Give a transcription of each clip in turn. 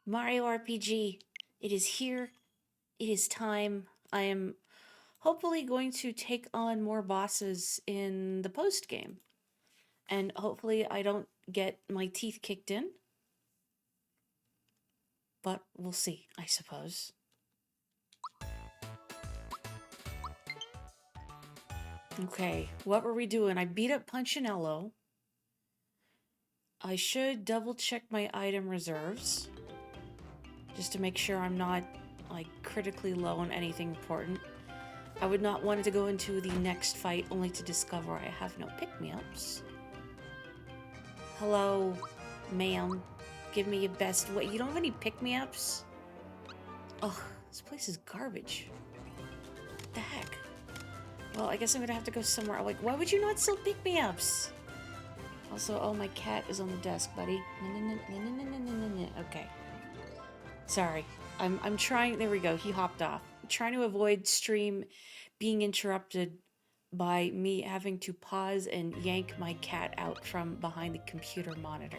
Mario RPG. It is here. It is time. I am hopefully going to take on more bosses in the post game. And hopefully I don't get my teeth kicked in. But we'll see, I suppose. Okay, what were we doing? I beat up Punchinello. I should double check my item reserves. Just to make sure I'm not, like, critically low on anything important. I would not want to go into the next fight only to discover I have no pick-me-ups. Hello, ma'am. Give me your best. What, you don't have any pick-me-ups? Ugh, this place is garbage. What the heck? Well, I guess I'm gonna have to go somewhere. Like, why would you not sell pick-me-ups? Also, oh, my cat is on the desk, buddy. Okay. Sorry. I'm trying. There we go. He hopped off. I'm trying to avoid stream being interrupted by me having to pause and yank my cat out from behind the computer monitor.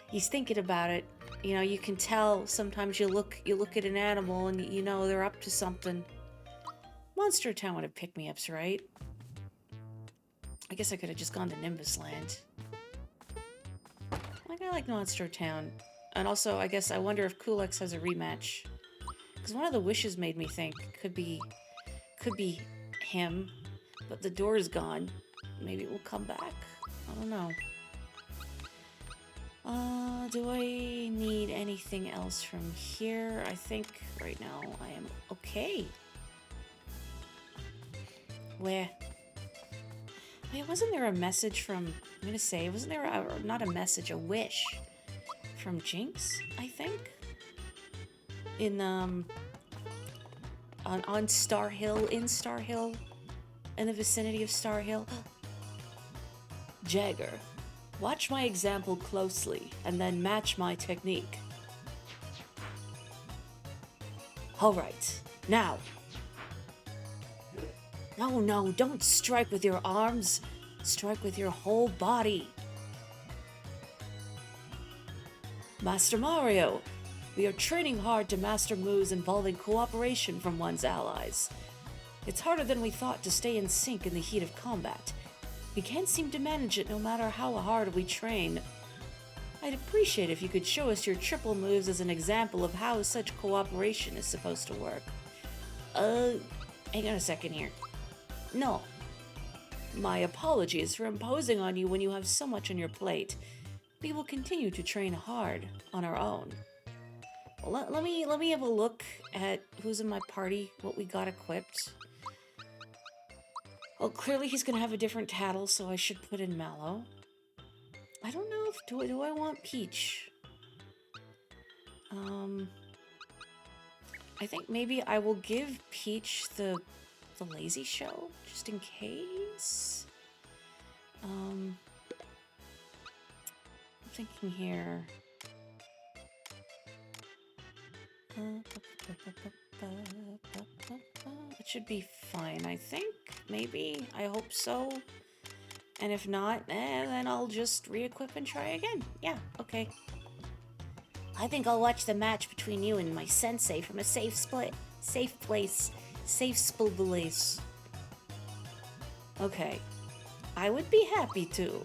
He's thinking about it. You know, you can tell sometimes you look at an animal and you know they're up to something. Monster Town would have pick-me-ups, right? I guess I could have just gone to Nimbus Land. Like, I like Monster Town. And also, I guess I wonder if Kulex has a rematch. Because one of the wishes made me think could be him, but the door is gone. Maybe it will come back. I don't know. Do I need anything else from here? I think right now I am okay. Where? Wait, wasn't there a message from... I'm gonna say, wasn't there not a message, a wish from Jinx, I think? In, on Star Hill, in Star Hill, in the vicinity of Star Hill. Jagger, watch my example closely and then match my technique. Alright, now. No, don't strike with your arms. Strike with your whole body. Master Mario, we are training hard to master moves involving cooperation from one's allies. It's harder than we thought to stay in sync in the heat of combat. We can't seem to manage it no matter how hard we train. I'd appreciate if you could show us your triple moves as an example of how such cooperation is supposed to work. Hang on a second here. No. My apologies for imposing on you when you have so much on your plate. We will continue to train hard on our own. Let me have a look at who's in my party, what we got equipped. Well, clearly he's gonna have a different tattle, so I should put in Mallow. I don't know if do I want Peach? I think maybe I will give Peach the lazy shell, just in case. I'm thinking here. It should be fine, I think. Maybe. I hope so. And if not, then I'll just re-equip and try again. Yeah, okay. I think I'll watch the match between you and my sensei from a safe place. Okay. I would be happy to.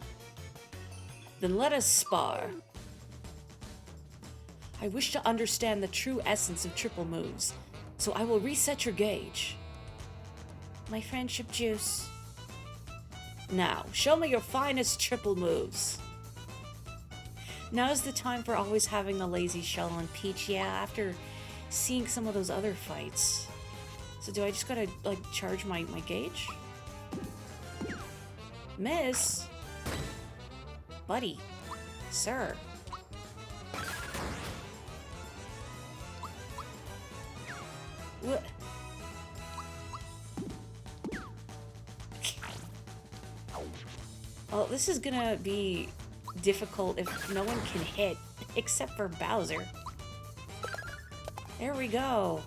Then let us spar. I wish to understand the true essence of triple moves, so I will reset your gauge. My friendship juice. Now, show me your finest triple moves. Now's the time for always having the lazy shell on Peach, yeah, after seeing some of those other fights. So do I just gotta, like, charge my gauge? Miss? Buddy. Sir. What? Well, this is gonna be difficult if no one can hit, except for Bowser. There we go.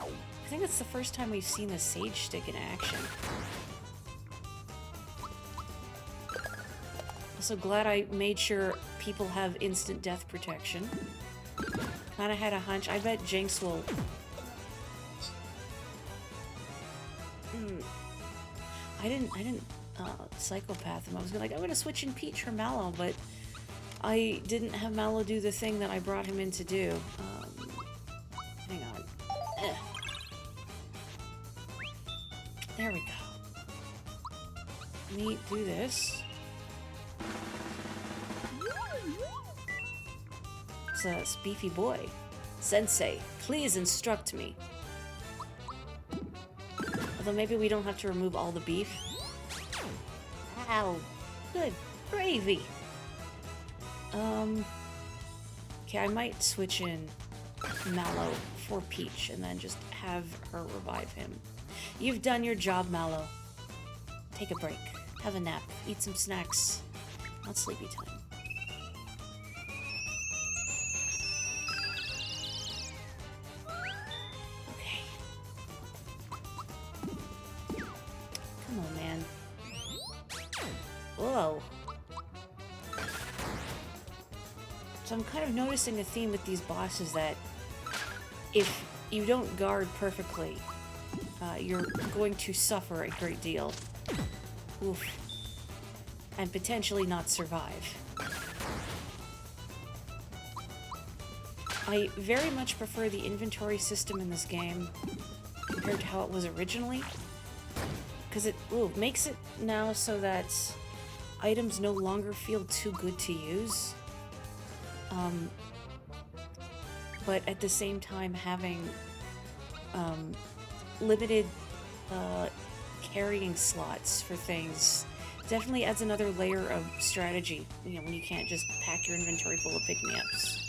I think it's the first time we've seen the Sage Stick in action. Also glad I made sure people have instant death protection. Kinda had a hunch. I bet Jinx will... I didn't psychopath him. I was like, I'm gonna switch in Peach for Mallow, but I didn't have Mallow do the thing that I brought him in to do. Hang on. There we go. Let me do this. It's a beefy boy. Sensei, please instruct me. Although maybe we don't have to remove all the beef. Ow. Good gravy. Okay, I might switch in Mallow for Peach and then just have her revive him. You've done your job, Mallow. Take a break. Have a nap. Eat some snacks. Not sleepy time. Okay. Come on, man. Whoa. So I'm kind of noticing a theme with these bosses that if you don't guard perfectly, you're going to suffer a great deal. Oof. And potentially not survive. I very much prefer the inventory system in this game compared to how it was originally. Because it makes it now so that items no longer feel too good to use. But at the same time having limited carrying slots for things definitely adds another layer of strategy, you know, when you can't just pack your inventory full of pick-me-ups.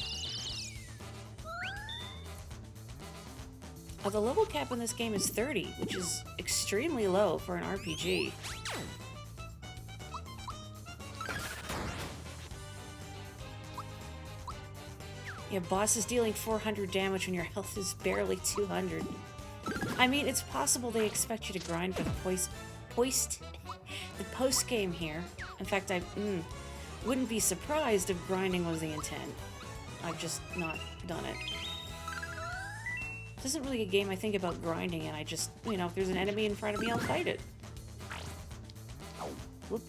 The level cap in this game is 30, which is extremely low for an RPG. Yeah, boss is dealing 400 damage when your health is barely 200. I mean, it's possible they expect you to grind for the post-game here. In fact, I wouldn't be surprised if grinding was the intent. I've just not done it. This isn't really a game I think about grinding, and I just, you know, if there's an enemy in front of me, I'll fight it. Whoop.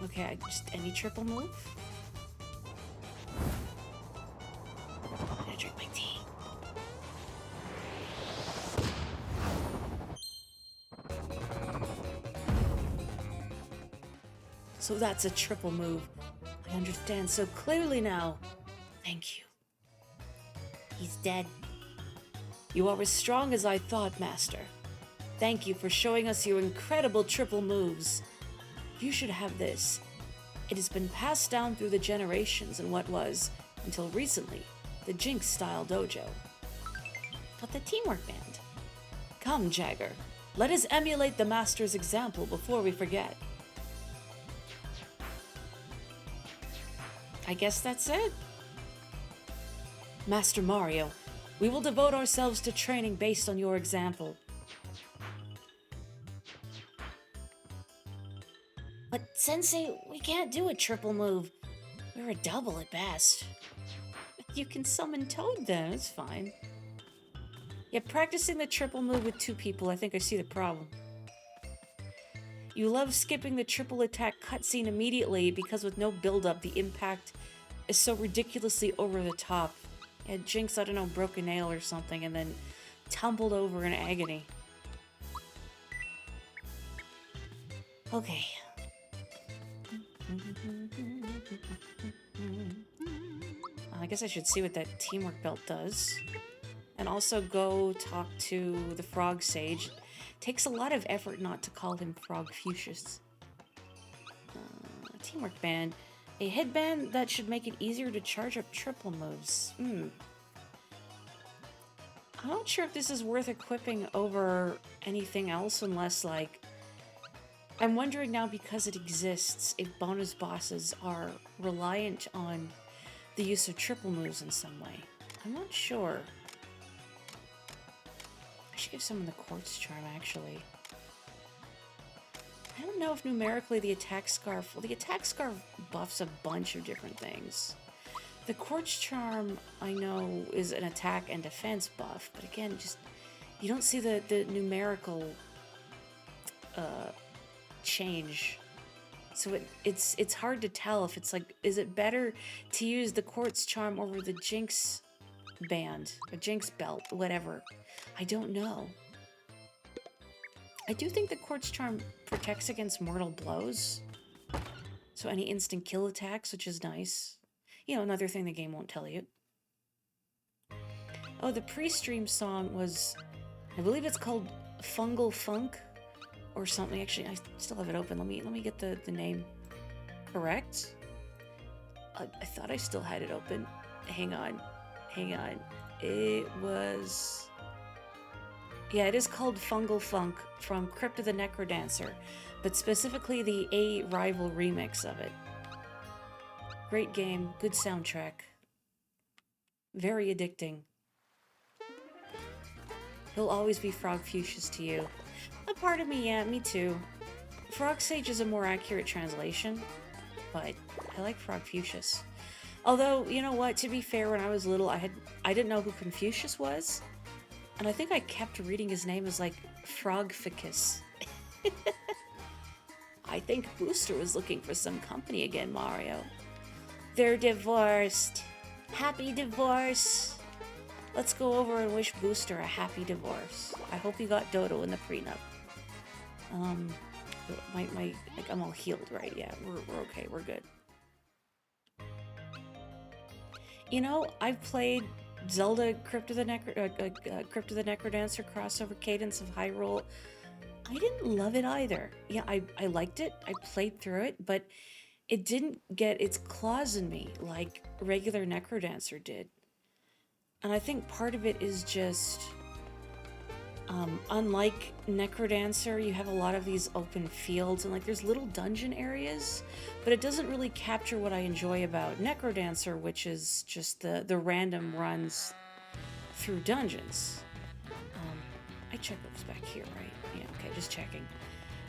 Okay, any triple move? I'm gonna drink my tea. So that's a triple move. I understand so clearly now. Thank you. He's dead. You are as strong as I thought, Master. Thank you for showing us your incredible triple moves. You should have this. It has been passed down through the generations in what was, until recently, the Jinx-style dojo. But the teamwork band. Come, Jagger. Let us emulate the Master's example before we forget. I guess that's it. Master Mario, we will devote ourselves to training based on your example. But Sensei, we can't do a triple move. We're a double at best. You can summon Toad then, it's fine. Yeah, practicing the triple move with two people, I think I see the problem. You love skipping the triple attack cutscene immediately because with no build-up, the impact is so ridiculously over the top. Yeah, Jinx, I don't know, broke a nail or something and then tumbled over in agony. Okay. I guess I should see what that teamwork belt does. And also go talk to the Frog Sage. Takes a lot of effort not to call him Frog Fuchsius. Teamwork band. A headband that should make it easier to charge up triple moves. I'm not sure if this is worth equipping over anything else unless, like... I'm wondering now, because it exists, if bonus bosses are reliant on the use of triple moves in some way. I'm not sure. I should give someone the Quartz Charm, actually. I don't know if numerically the attack scarf... Well, the attack scarf buffs a bunch of different things. The Quartz Charm, I know, is an attack and defense buff, but again, just... You don't see the numerical change. So it's hard to tell if it's like, is it better to use the Quartz Charm over the Jinx band, or Jinx belt, whatever. I don't know. I do think the Quartz Charm protects against mortal blows. So any instant kill attacks, which is nice. You know, another thing the game won't tell you. Oh, the pre-stream song was, I believe it's called Fungal Funk or something. Actually, I still have it open. Let me get the name correct. I thought I still had it open. Hang on. It was... Yeah, it is called Fungal Funk from Crypt of the Necrodancer, but specifically the A Rival remix of it. Great game, good soundtrack. Very addicting. He'll always be Frog Fuchsias to you. A part of me, yeah, me too. Frog Sage is a more accurate translation, but I like Frog Fuchsias. Although, you know what, to be fair, when I was little, I didn't know who Confucius was. And I think I kept reading his name as, like, Frogficus. I think Booster was looking for some company again, Mario. They're divorced. Happy divorce. Let's go over and wish Booster a happy divorce. I hope he got Dodo in the prenup. Like, I'm all healed, right? Yeah, we're okay, we're good. You know, I've played Zelda Crypt of the Necrodancer crossover Cadence of Hyrule. I didn't love it either. Yeah, I liked it. I played through it, but it didn't get its claws in me like regular Necrodancer did. And I think part of it is just, unlike Necrodancer, you have a lot of these open fields and like there's little dungeon areas, but it doesn't really capture what I enjoy about Necrodancer, which is just the random runs through dungeons. I checked what was back here, right? Yeah, okay, just checking.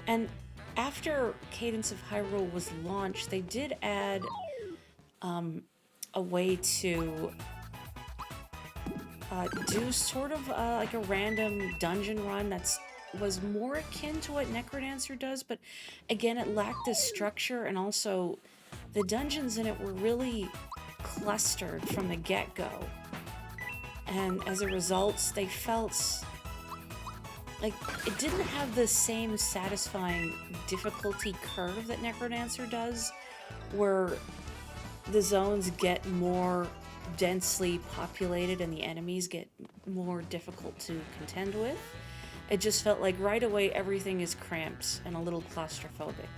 And after Cadence of Hyrule was launched, they did add a way to do sort of like a random dungeon run was more akin to what Necrodancer does, but again, it lacked this structure, and also the dungeons in it were really clustered from the get-go. And as a result, they felt like it didn't have the same satisfying difficulty curve that Necrodancer does, where the zones get more densely populated and the enemies get more difficult to contend with. It just felt like right away everything is cramped and a little claustrophobic.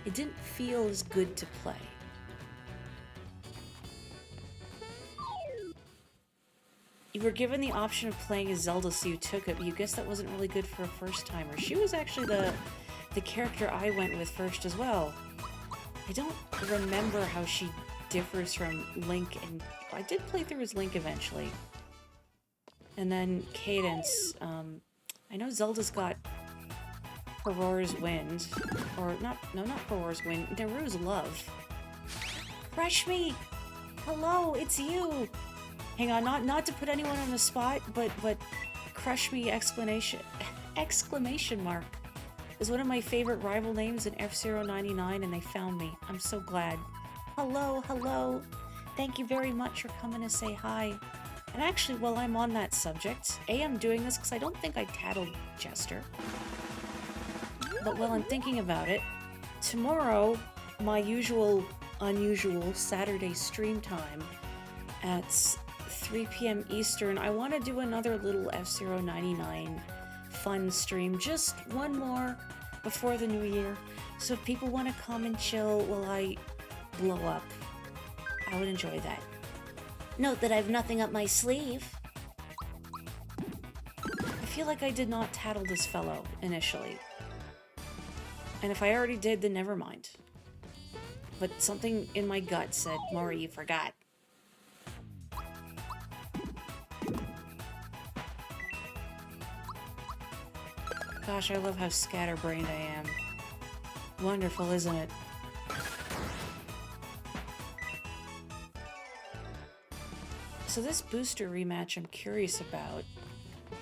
It didn't feel as good to play. You were given the option of playing as Zelda, so you took it, but you guessed that wasn't really good for a first-timer. She was actually the character I went with first as well. I don't remember how she differs from Link, and I did play through as Link eventually. And then Cadence, I know Zelda's got Aurora's Wind, or not Aurora's Wind, Naru's Love. Crush me! Hello, it's you! Hang on, not to put anyone on the spot, but Crush Me exclamation mark is one of my favorite rival names in F-Zero 99, and they found me. I'm so glad. Hello. Thank you very much for coming to say hi. And actually, while I'm on that subject, I'm doing this because I don't think I tattled Jester. But while I'm thinking about it, tomorrow, my unusual Saturday stream time at 3 p.m. Eastern, I want to do another little F-Zero 99 fun stream, just one more before the new year. So if people want to come and chill while I blow up, I would enjoy that. Note that I've nothing up my sleeve. I feel like I did not tattle this fellow initially. And if I already did, then never mind. But something in my gut said, Maury, you forgot. Gosh, I love how scatterbrained I am. Wonderful, isn't it? So this booster rematch I'm curious about.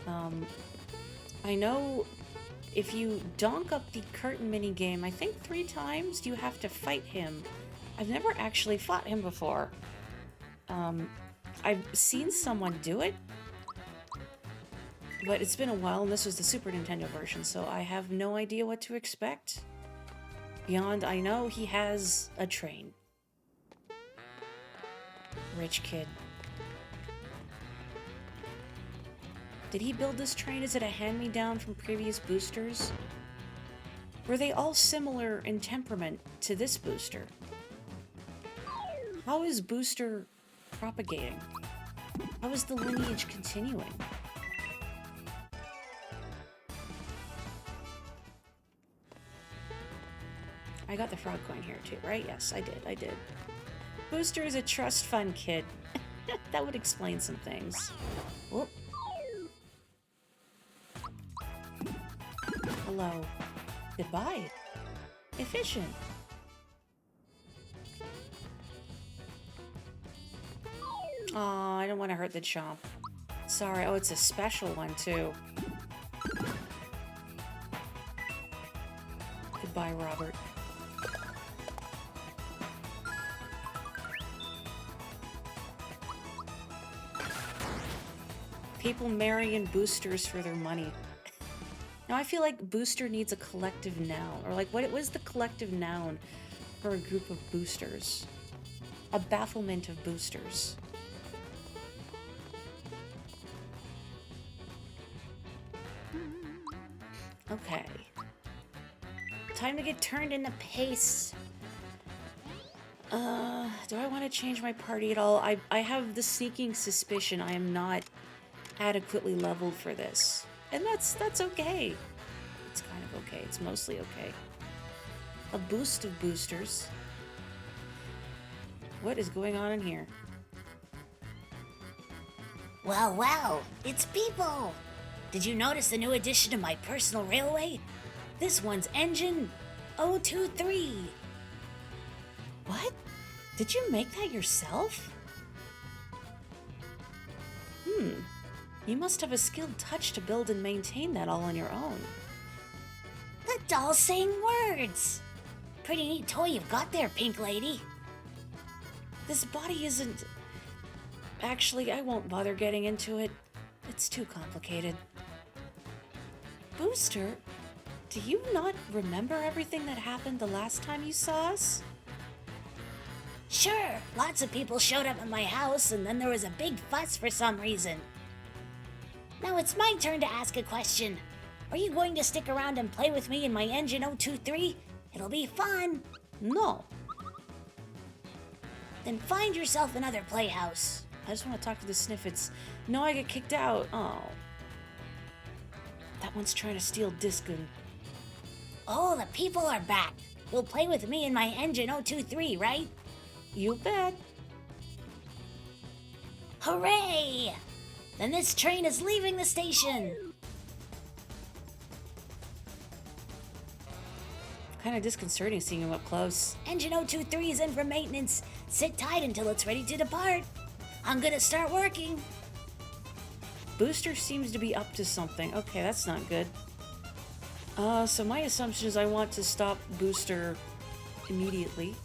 I know if you donk up the curtain minigame, I think 3 times you have to fight him. I've never actually fought him before. I've seen someone do it, but it's been a while, and this was the Super Nintendo version, so I have no idea what to expect. Beyond, I know he has a train. Rich kid. Did he build this train? Is it a hand-me-down from previous boosters? Were they all similar in temperament to this booster? How is Booster propagating? How is the lineage continuing? I got the frog coin here too, right? Yes, I did. Booster is a trust fund kid. That would explain some things. Whoop. Hello. Goodbye. Efficient. Aw, I don't want to hurt the chomp. Sorry. Oh, it's a special one, too. Goodbye, Robert. People marrying boosters for their money. Now, I feel like booster needs a collective noun. Or, like, what is the collective noun for a group of boosters? A bafflement of boosters. Okay. Time to get turned into paste. Do I want to change my party at all? I have the sneaking suspicion I am not adequately leveled for this. And that's okay. It's kind of okay. It's mostly okay. A boost of boosters. What is going on in here? Well, it's people! Did you notice the new addition to my personal railway? This one's engine 023. What? Did you make that yourself? You must have a skilled touch to build and maintain that all on your own. The doll's saying words! Pretty neat toy you've got there, Pink Lady. This body isn't... Actually, I won't bother getting into it. It's too complicated. Booster, do you not remember everything that happened the last time you saw us? Sure, lots of people showed up at my house and then there was a big fuss for some reason. Now it's my turn to ask a question. Are you going to stick around and play with me in my engine 023? It'll be fun. No. Then find yourself another playhouse. I just want to talk to the Sniffets. No, I get kicked out. Oh. That one's trying to steal Discun. Oh, the people are back. You'll play with me in my engine 023, right? You bet. Hooray! Then this train is leaving the station. Kind of disconcerting seeing him up close. Engine 023 is in for maintenance. Sit tight until it's ready to depart. I'm gonna start working. Booster seems to be up to something. Okay, that's not good. So my assumption is I want to stop Booster immediately.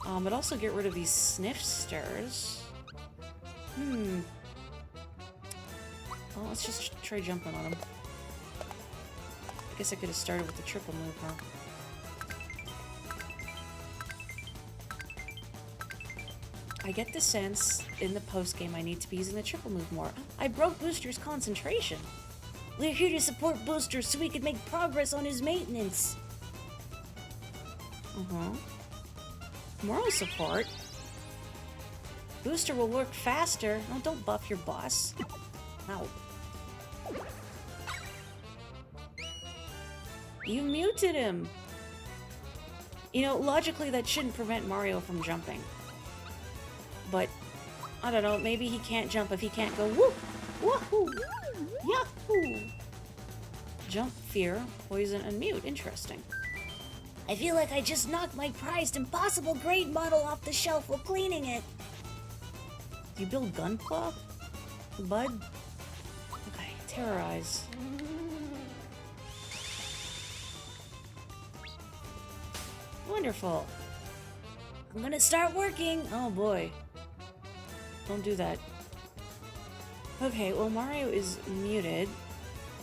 But also get rid of these Sniffsters. Well, let's just try jumping on them. I guess I could have started with the triple move, huh? I get the sense in the post-game I need to be using the triple move more. I broke Booster's concentration. We're here to support Booster so we can make progress on his maintenance. Moral support? Booster will work faster. Oh, don't buff your boss. Ow. You muted him! You know, logically that shouldn't prevent Mario from jumping. But, I don't know, maybe he can't jump if he can't go whoop! Woohoo! Yahoo! Jump, fear, poison, and mute. Interesting. I feel like I just knocked my prized impossible grade model off the shelf while cleaning it. You build Gunpla? Bud? Okay, terrorize. Wonderful. I'm gonna start working. Oh boy. Don't do that. Okay, well Mario is muted.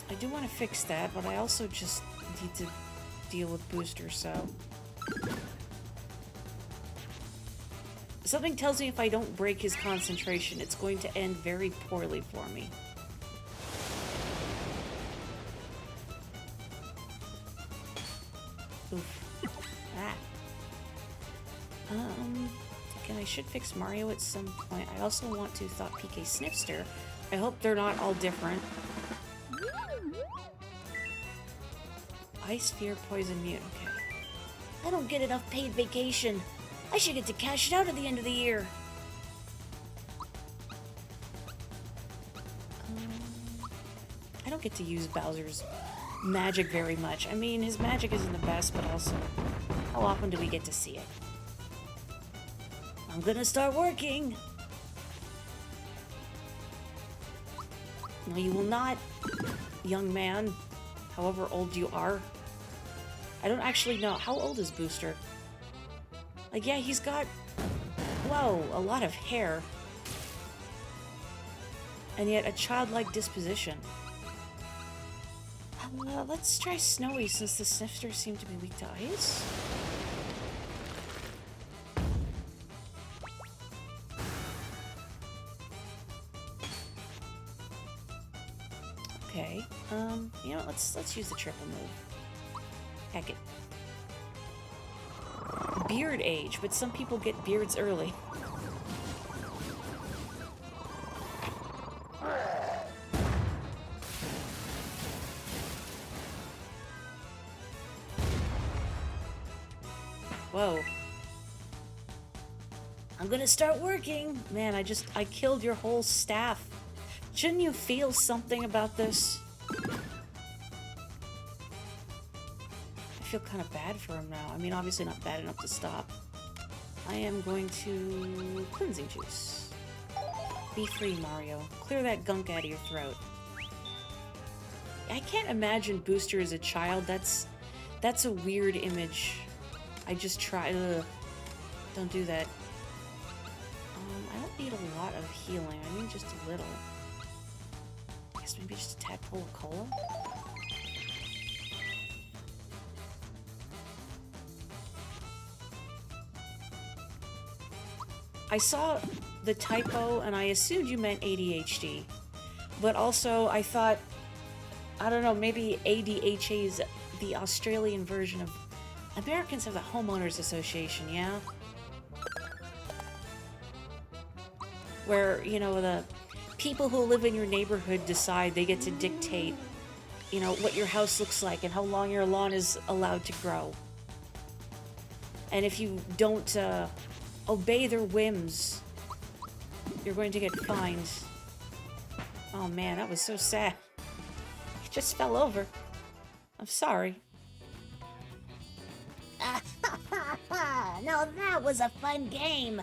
I do want to fix that, but I also just need to deal with Booster, so... Something tells me if I don't break his concentration, it's going to end very poorly for me. Oof. Ah. Again, I should fix Mario at some point. I also want to Thought PK Snifster. I hope they're not all different. Ice, Fear, Poison, Mute. Okay. I don't get enough paid vacation. I should get to cash it out at the end of the year. I don't get to use Bowser's magic very much. I mean, his magic isn't the best, but also, how often do we get to see it? I'm gonna start working. No, you will not, young man, however old you are. I don't actually know. How old is Booster? Like, yeah, he's got, whoa, a lot of hair. And yet a childlike disposition. Let's try Snowy since the Snifters seem to be weak to ice. Okay, you know what, let's use the triple move. Heck it. Beard age, but some people get beards early. Whoa. I'm gonna start working. Man, I killed your whole staff. Shouldn't you feel something about this? I feel kind of bad for him now. I mean, obviously not bad enough to stop. I am going to... Cleansing Juice. Be free, Mario. Clear that gunk out of your throat. I can't imagine Booster as a child. That's a weird image. I just try... Ugh. Don't do that. I don't need a lot of healing. I need just a little. I guess maybe just a tadpole of cola? I saw the typo and I assumed you meant ADHD. But also I thought, I don't know, maybe ADHA is the Australian version of... Americans have the Homeowners Association, yeah? Where, you know, the people who live in your neighborhood decide they get to dictate, you know, what your house looks like and how long your lawn is allowed to grow. And if you don't obey their whims, you're going to get fined. Oh man, that was so sad. He just fell over. I'm sorry. Now that was a fun game.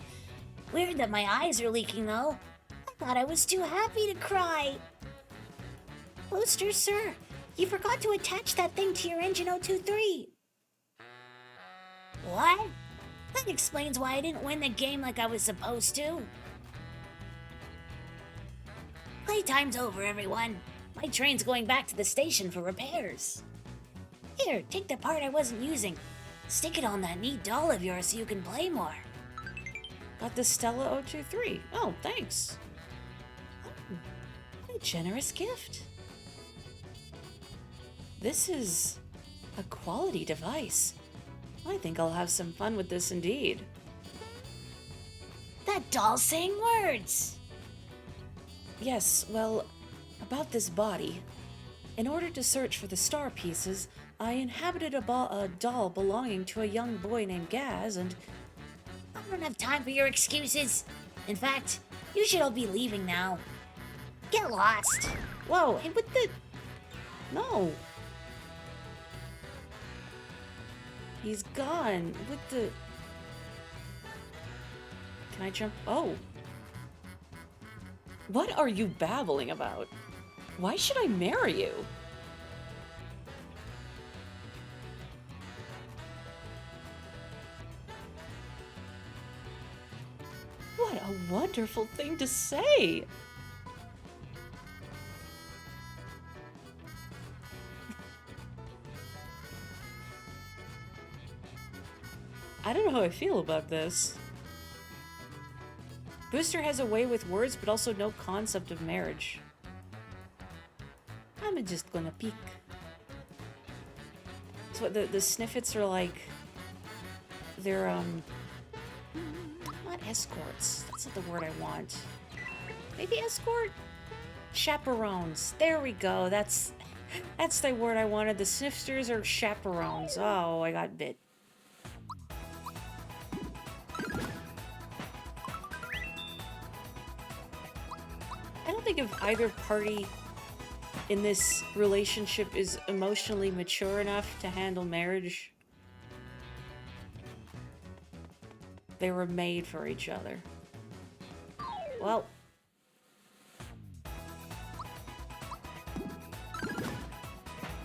Weird that my eyes are leaking, though. I thought I was too happy to cry. Booster, sir, you forgot to attach that thing to your engine 023. What? That explains why I didn't win the game like I was supposed to. Playtime's over, everyone. My train's going back to the station for repairs. Here, take the part I wasn't using. Stick it on that neat doll of yours so you can play more. Got the Stella 023. Oh, thanks. Oh, what a generous gift. This is a quality device. I think I'll have some fun with this indeed. That doll's saying words. Yes, well, about this body. In order to search for the star pieces, I inhabited a doll belonging to a young boy named Gaz, and... I don't have time for your excuses. In fact, you should all be leaving now. Get lost. Whoa, hey, what the... No. He's gone with the... Can I jump? Oh. What are you babbling about? Why should I marry you? What a wonderful thing to say! I don't know how I feel about this. Booster has a way with words, but also no concept of marriage. I'm just gonna peek. So what, the Sniffets are like... They're, not escorts. That's not the word I want. Maybe escort? Chaperones. There we go. That's the word I wanted. The Snifters are chaperones. Oh, I got bit. I don't think if either party in this relationship is emotionally mature enough to handle marriage. They were made for each other. Well.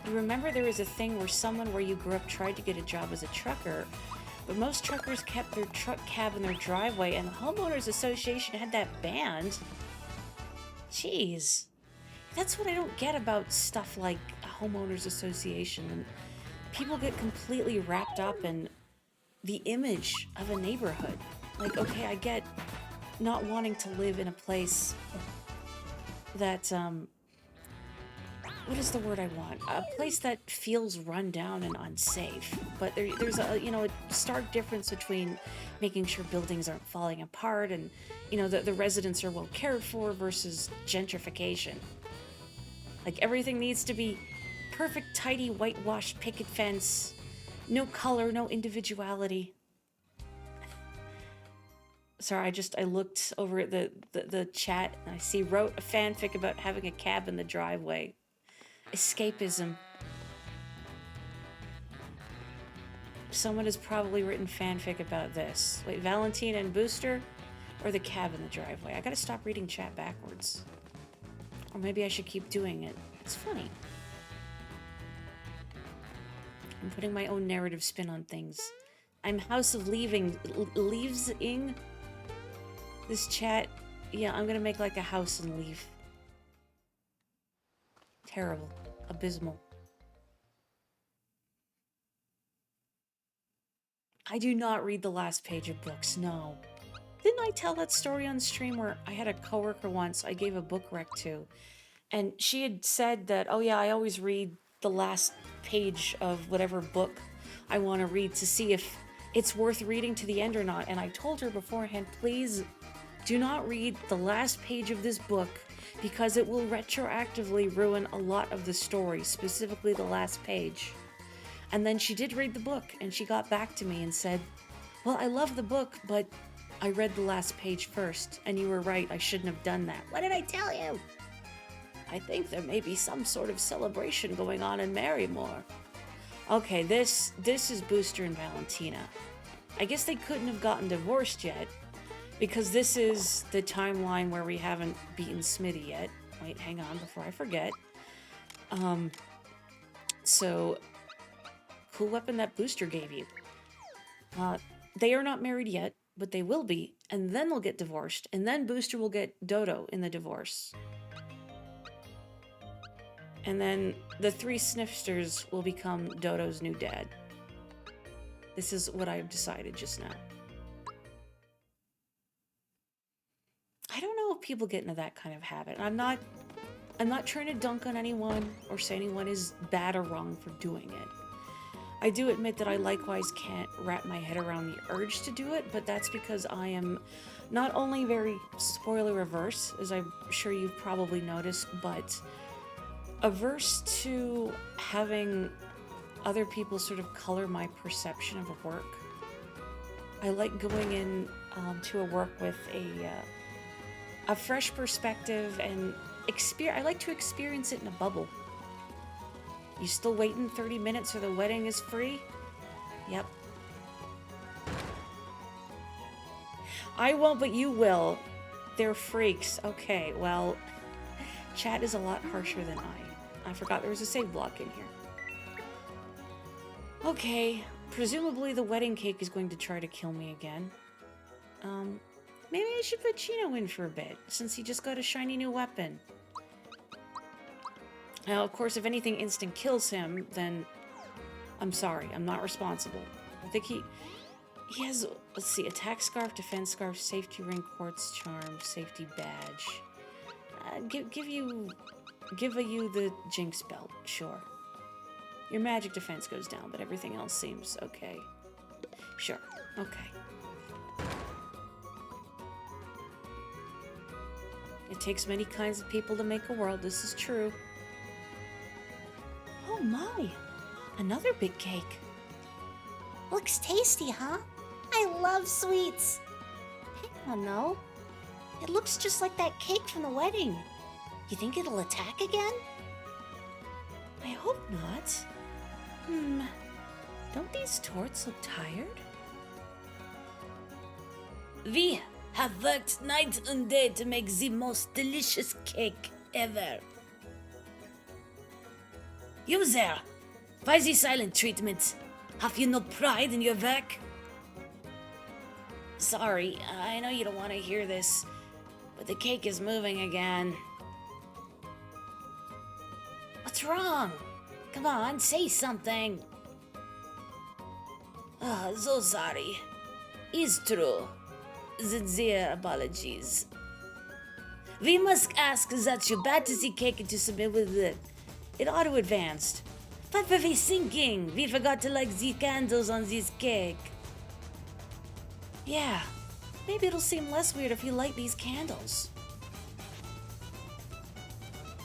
You remember there was a thing where someone where you grew up tried to get a job as a trucker, but most truckers kept their truck cab in their driveway, and the Homeowners Association had that banned. Jeez. That's what I don't get about stuff like a Homeowners Association. And people get completely wrapped up in the image of a neighborhood. Like, okay, I get not wanting to live in a place that, what is the word I want? A place that feels run down and unsafe. But there's a, you know, a stark difference between making sure buildings aren't falling apart and, you know, the residents are well cared for versus gentrification. Like, everything needs to be perfect, tidy, whitewashed picket fence. No color, no individuality. Sorry, I looked over at the chat and I see wrote a fanfic about having a cab in the driveway. Escapism. Someone has probably written fanfic about this. Wait, Valentina and Booster? Or the cab in the driveway? I gotta stop reading chat backwards. Or maybe I should keep doing it. It's funny. I'm putting my own narrative spin on things. I'm House of Leaves-ing this chat. Yeah, I'm gonna make like a house and leave. Terrible. Abysmal. I do not read the last page of books, no. Didn't I tell that story on stream where I had a coworker once I gave a book rec to, and she had said that, oh yeah, I always read the last page of whatever book I want to read to see if it's worth reading to the end or not, and I told her beforehand, please do not read the last page of this book because it will retroactively ruin a lot of the story, specifically the last page. And then she did read the book, and she got back to me and said, well, I love the book, but I read the last page first, and you were right, I shouldn't have done that. What did I tell you? I think there may be some sort of celebration going on in Marrymore. Okay, this is Booster and Valentina. I guess they couldn't have gotten divorced yet, because this is the timeline where we haven't beaten Smitty yet. Wait, hang on before I forget. So, cool weapon that Booster gave you. They are not married yet, but they will be, and then they'll get divorced, and then Booster will get Dodo in the divorce. And then the three Snifters will become Dodo's new dad. This is what I've decided just now. I don't know if people get into that kind of habit. I'm not trying to dunk on anyone or say anyone is bad or wrong for doing it. I do admit that I likewise can't wrap my head around the urge to do it, but that's because I am not only very spoiler averse, as I'm sure you've probably noticed, but averse to having other people sort of color my perception of a work. I like going in to a work with a fresh perspective and I like to experience it in a bubble. You still waiting 30 minutes or the wedding is free? Yep. I won't, but you will. They're freaks. Okay, well, chat is a lot harsher than I forgot there was a save block in here. Okay, presumably the wedding cake is going to try to kill me again. Maybe I should put Chino in for a bit, since he just got a shiny new weapon. Now, of course, if anything instant kills him, then I'm sorry, I'm not responsible. I think he has, let's see, attack scarf, defense scarf, safety ring, quartz charm, safety badge. Give you the jinx belt, sure. Your magic defense goes down, but everything else seems okay. Sure, okay. It takes many kinds of people to make a world, this is true. Oh my, another big cake. Looks tasty, huh? I love sweets. Hang on, though. It looks just like that cake from the wedding. You think it'll attack again? I hope not. Don't these torts look tired? We have worked night and day to make the most delicious cake ever. You there! Why the silent treatment? Have you no pride in your work? Sorry, I know you don't want to hear this, but the cake is moving again. What's wrong? Come on, say something. So sorry. It's true. Sincere apologies. We must ask that you batter the cake to submit with it. It auto-advanced. What were we thinking? We forgot to light the candles on this cake. Yeah, maybe it'll seem less weird if you light these candles.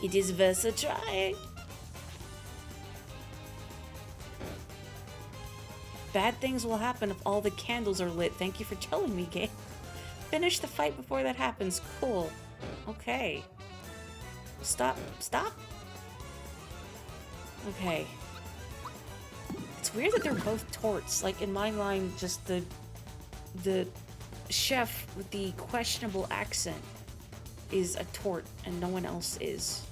It is worth a try. Bad things will happen if all the candles are lit. Thank you for telling me, game. Finish the fight before that happens. Cool. Okay. Stop. Stop. Okay. It's weird that they're both torts. Like, in my mind, just the chef with the questionable accent is a tort and no one else is.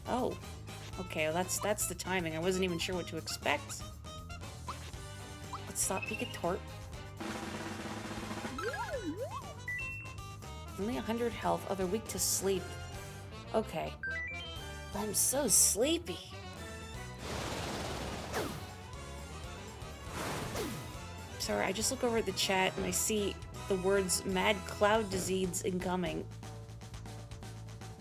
Oh. Okay, well that's the timing. I wasn't even sure what to expect. Let's stop being a tort. Only 100 health. Oh, they're weak to sleep. Okay. I'm so sleepy. Sorry, I just look over at the chat and I see the words mad cloud disease incoming.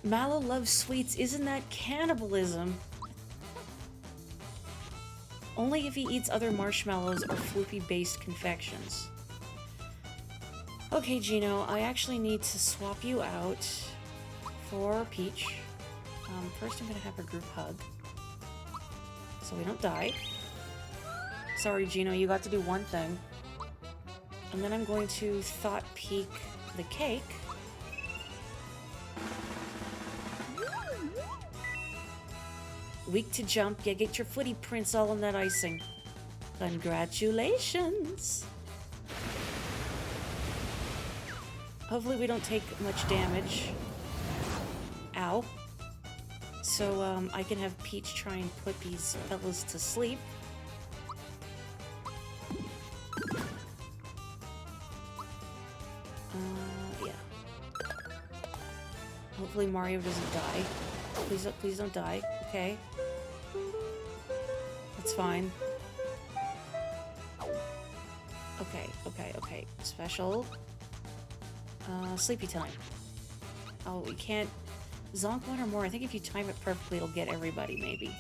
Mallow loves sweets. Isn't that cannibalism? Only if he eats other marshmallows or floopy-based confections. Okay, Gino, I actually need to swap you out for Peach. First I'm gonna have a group hug, so we don't die. Sorry, Gino, you got to do one thing. And then I'm going to thought peek the cake. Weak to jump. Yeah, get your footy prints all on that icing. Congratulations! Hopefully we don't take much damage. Ow. So, I can have Peach try and put these fellas to sleep. Yeah. Hopefully Mario doesn't die. Please don't die. Okay. That's fine. Okay. Special. Sleepy time. Oh, we can't... Zonk one or more. I think if you time it perfectly, it'll get everybody, maybe.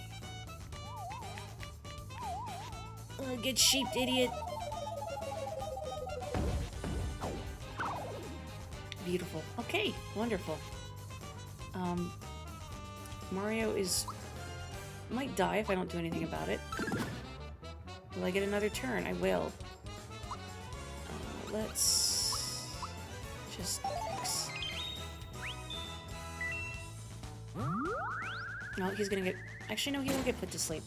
Get sheeped, idiot. Beautiful. Okay, wonderful. Mario might die if I don't do anything about it. Will I get another turn? I will. Let's just fix. No, he's gonna get... Actually, no, he won't get put to sleep.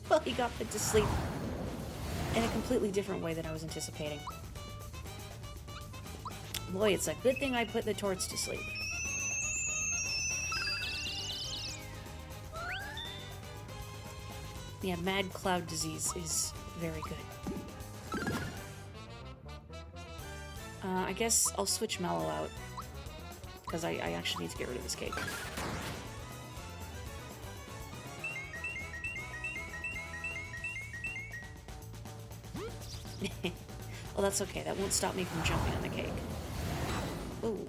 Well, he got put to sleep in a completely different way than I was anticipating. Boy, it's a good thing I put the torts to sleep. Yeah, mad cloud disease is very good. I guess I'll switch Mellow out, because I actually need to get rid of this cake. Well, that's okay. That won't stop me from jumping on the cake. Ooh.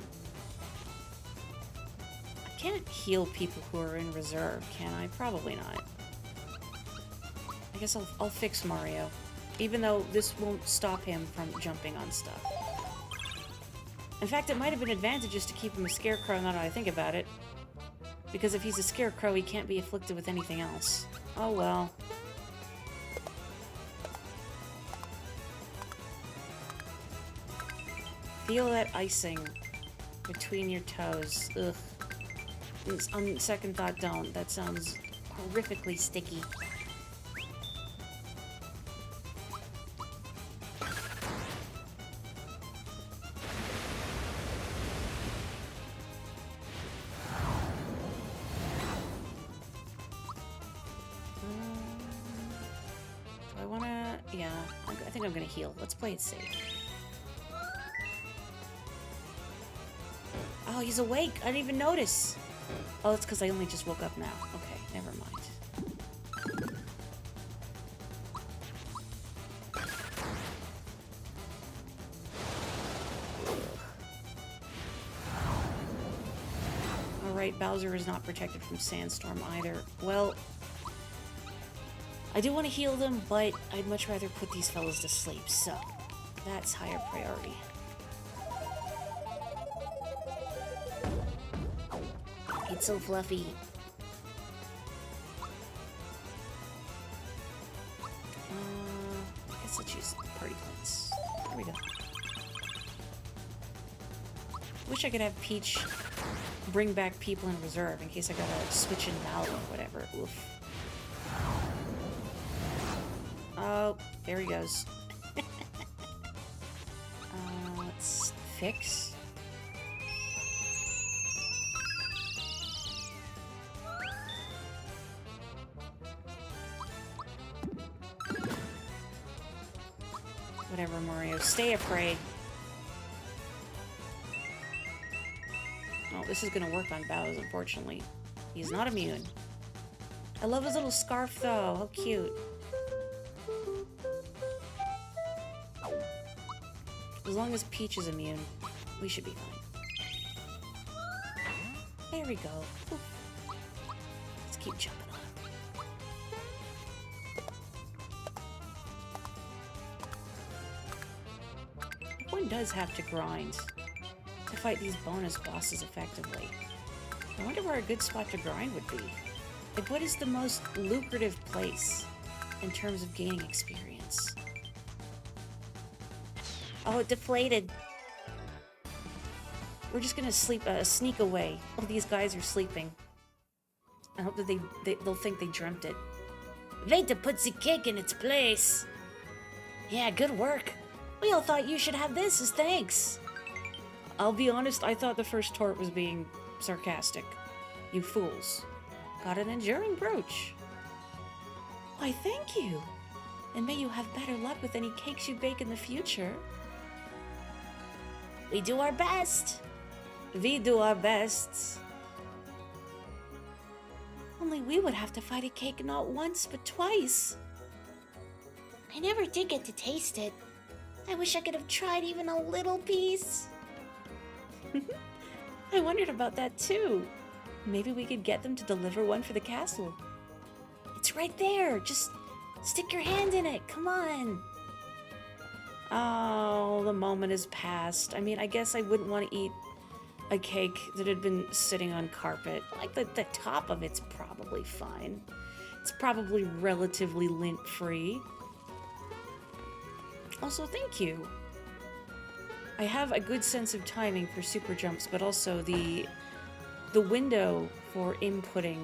I can't heal people who are in reserve, can I? Probably not. I guess I'll fix Mario, even though this won't stop him from jumping on stuff. In fact, it might have been advantageous to keep him a scarecrow now that I think about it. Because if he's a scarecrow, he can't be afflicted with anything else. Oh well. Feel that icing between your toes. Ugh. On second thought, don't. That sounds horrifically sticky. Do I wanna... Yeah, I think I'm gonna heal. Let's play it safe. Oh, he's awake. I didn't even notice. Oh, it's because I only just woke up now. Okay, never mind. Alright, Bowser is not protected from Sandstorm either. Well, I do want to heal them, but I'd much rather put these fellas to sleep, so that's higher priority. It's so fluffy. I guess let's use party points. There we go. Wish I could have Peach bring back people in reserve in case I gotta switch in Mallow or whatever. Oof. Oh, there he goes. Let's fix. Whatever, Mario. Stay afraid. Oh, this is gonna work on Bowser, unfortunately. He's not immune. I love his little scarf, though. How cute. As long as Peach is immune, we should be fine. There we go. Oof. Let's keep jumping on him. One does have to grind to fight these bonus bosses effectively. I wonder where a good spot to grind would be. Like, what is the most lucrative place in terms of gaining experience? Oh, it deflated. We're just gonna sneak away while these guys are sleeping. I hope that they'll think they dreamt it. Wait to put the cake in its place. Yeah, good work. We all thought you should have this as thanks. I'll be honest, I thought the first tort was being sarcastic. You fools. Got an enduring brooch. Why, thank you. And may you have better luck with any cakes you bake in the future. We do our best. We do our best. Only we would have to fight a cake not once, but twice. I never did get to taste it. I wish I could have tried even a little piece. I wondered about that too. Maybe we could get them to deliver one for the castle. It's right there. Just stick your hand in it. Come on. Oh, the moment has passed. I mean, I guess I wouldn't want to eat a cake that had been sitting on carpet. Like, the top of it's probably fine. It's probably relatively lint-free. Also, thank you. I have a good sense of timing for super jumps, but also the window for inputting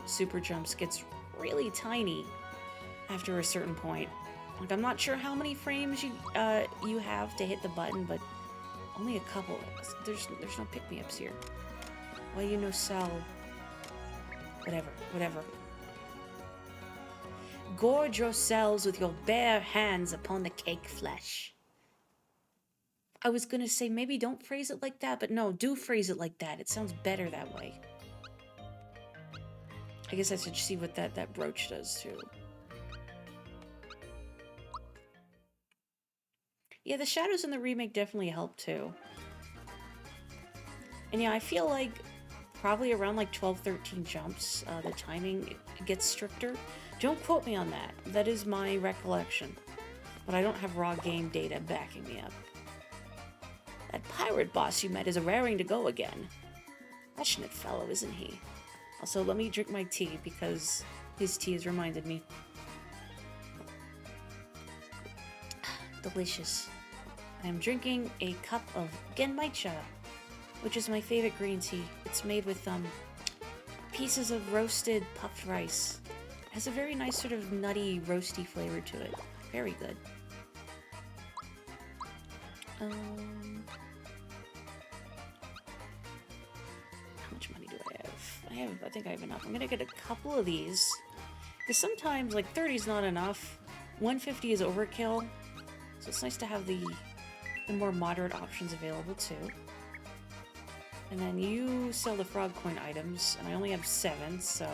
super jumps gets really tiny after a certain point. Like, I'm not sure how many frames you have to hit the button, but only a couple. There's no pick-me-ups here. Why you no sell? Whatever. Gorge yourselves with your bare hands upon the cake flesh. I was gonna say maybe don't phrase it like that, but no, do phrase it like that. It sounds better that way. I guess I should see what that brooch does too. Yeah, the shadows in the remake definitely help too. And yeah, I feel like probably around like 12, 13 jumps, the timing gets stricter. Don't quote me on that. That is my recollection. But I don't have raw game data backing me up. That pirate boss you met is raring to go again. Passionate fellow, isn't he? Also, let me drink my tea because his tea has reminded me. Delicious. I am drinking a cup of genmaicha, which is my favorite green tea. It's made with pieces of roasted puffed rice. It has a very nice sort of nutty, roasty flavor to it. Very good. How much money do I have? I think I have enough. I'm gonna get a couple of these. Because sometimes, like, 30 is not enough. 150 is overkill. So it's nice to have the more moderate options available, too. And then you sell the frog coin items, and I only have 7, so...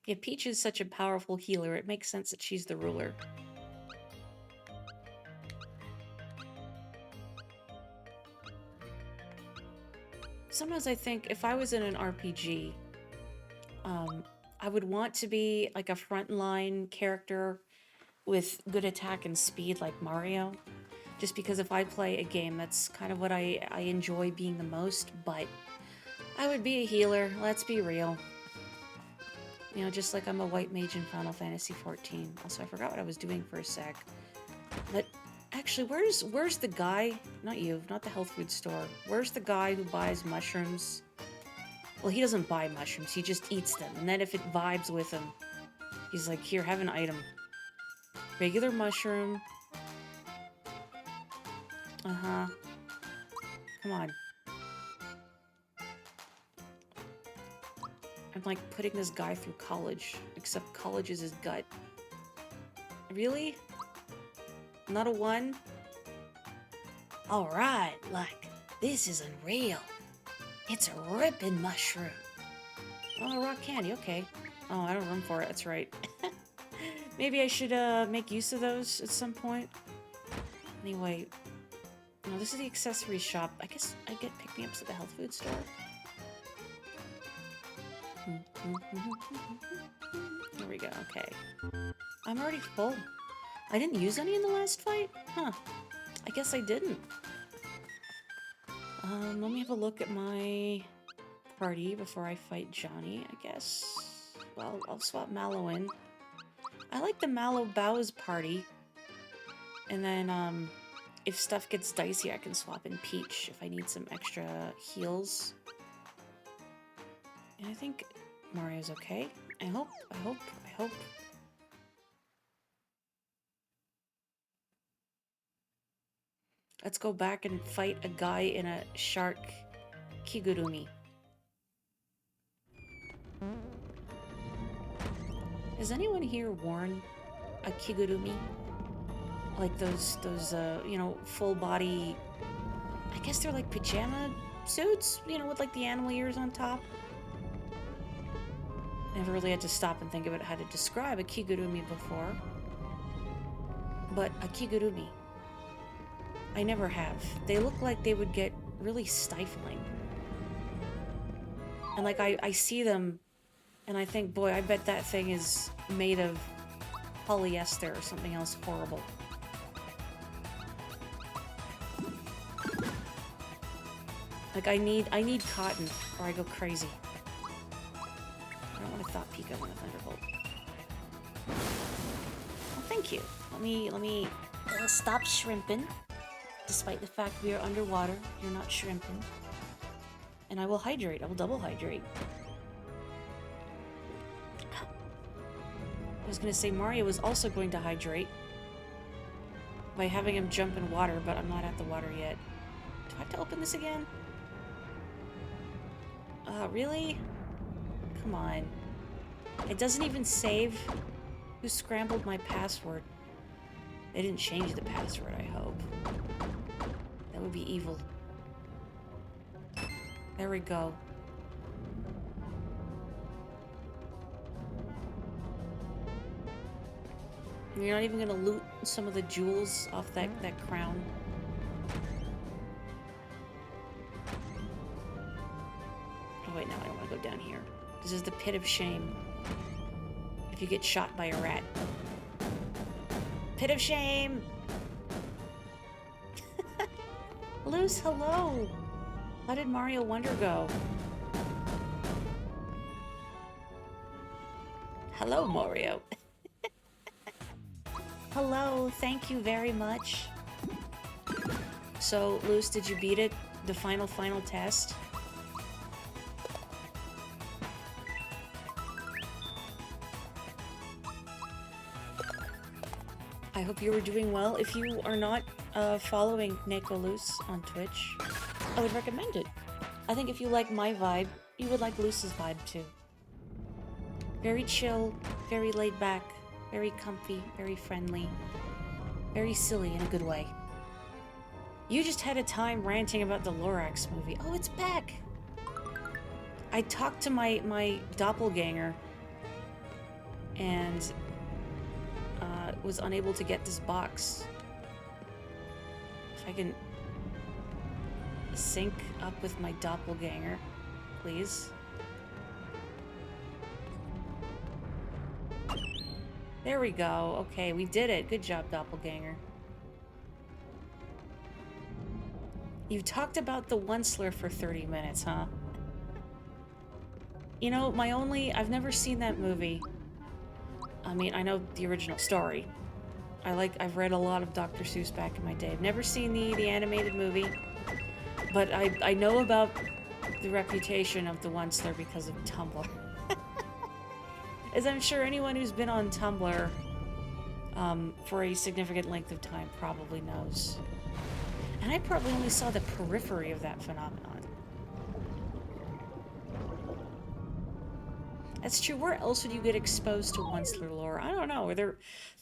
Yeah, Peach is such a powerful healer, it makes sense that she's the ruler. Sometimes I think if I was in an RPG, I would want to be like a frontline character with good attack and speed like Mario. Just because if I play a game, that's kind of what I enjoy being the most, but I would be a healer, let's be real. You know, just like I'm a white mage in Final Fantasy XIV. Also, I forgot what I was doing for a sec. But actually, where's the guy? Not you, not the health food store. Where's the guy who buys mushrooms? Well, he doesn't buy mushrooms, he just eats them. And then if it vibes with him, he's like, here, have an item. Regular mushroom. Uh-huh. Come on. I'm like putting this guy through college, except college is his gut. Really? Not a 1? Alright, like, this is unreal. It's a ripping mushroom. Oh, rock candy, okay. Oh, I don't run for it, that's right. Maybe I should make use of those at some point. Anyway, no, this is the accessory shop. I guess I get pick-me-ups at the health food store. Here we go, okay. I'm already full. I didn't use any in the last fight? Huh. I guess I didn't. Let me have a look at my party before I fight Johnny, I guess. Well, I'll swap Mallow in. I like the Mallow Bows party. And then, if stuff gets dicey, I can swap in Peach if I need some extra heals. And I think Mario's okay. I hope. Let's go back and fight a guy in a shark kigurumi. Has anyone here worn a kigurumi? Like those you know, full body, I guess they're like pajama suits, you know, with like the animal ears on top. Never really had to stop and think about how to describe a kigurumi before. But a kigurumi, I never have. They look like they would get really stifling. And like I see them and I think, boy, I bet that thing is made of polyester or something else horrible. Like I need cotton or I go crazy. I don't want to thought peek over the Thunderbolt. Well, thank you. Let me stop shrimping. Despite the fact we are underwater, you're not shrimping. And I will hydrate. I will double hydrate. was gonna say Mario was also going to hydrate by having him jump in water, but I'm not at the water yet. Do I have to open this again? Really? Come on. It doesn't even save. Who scrambled my password? They didn't change the password, I hope. That would be evil. There we go. You're not even gonna loot some of the jewels off that crown. Oh wait, no, I don't want to go down here. This is the pit of shame. If you get shot by a rat. Pit of shame! Luz, hello! How did Mario Wonder go? Hello, Mario. Hello, thank you very much. So, Luz, did you beat it? The final test? I hope you were doing well. If you are not following Neko Luz on Twitch, I would recommend it. I think if you like my vibe, you would like Luz's vibe too. Very chill, very laid back, very comfy, very friendly, very silly in a good way. You just had a time ranting about the Lorax movie. Oh, it's back! I talked to my doppelganger and was unable to get this box. If I can sync up with my doppelganger, please. There we go. Okay, we did it. Good job, doppelganger. You talked about the Onceler for 30 minutes, huh? You know, I've never seen that movie. I mean, I know the original story. I've read a lot of Dr. Seuss back in my day. I've never seen the animated movie, but I know about the reputation of the Onceler because of Tumblr. As I'm sure anyone who's been on Tumblr for a significant length of time probably knows. And I probably only saw the periphery of that phenomenon. That's true. Where else would you get exposed to Onceler lore? I don't know. Are there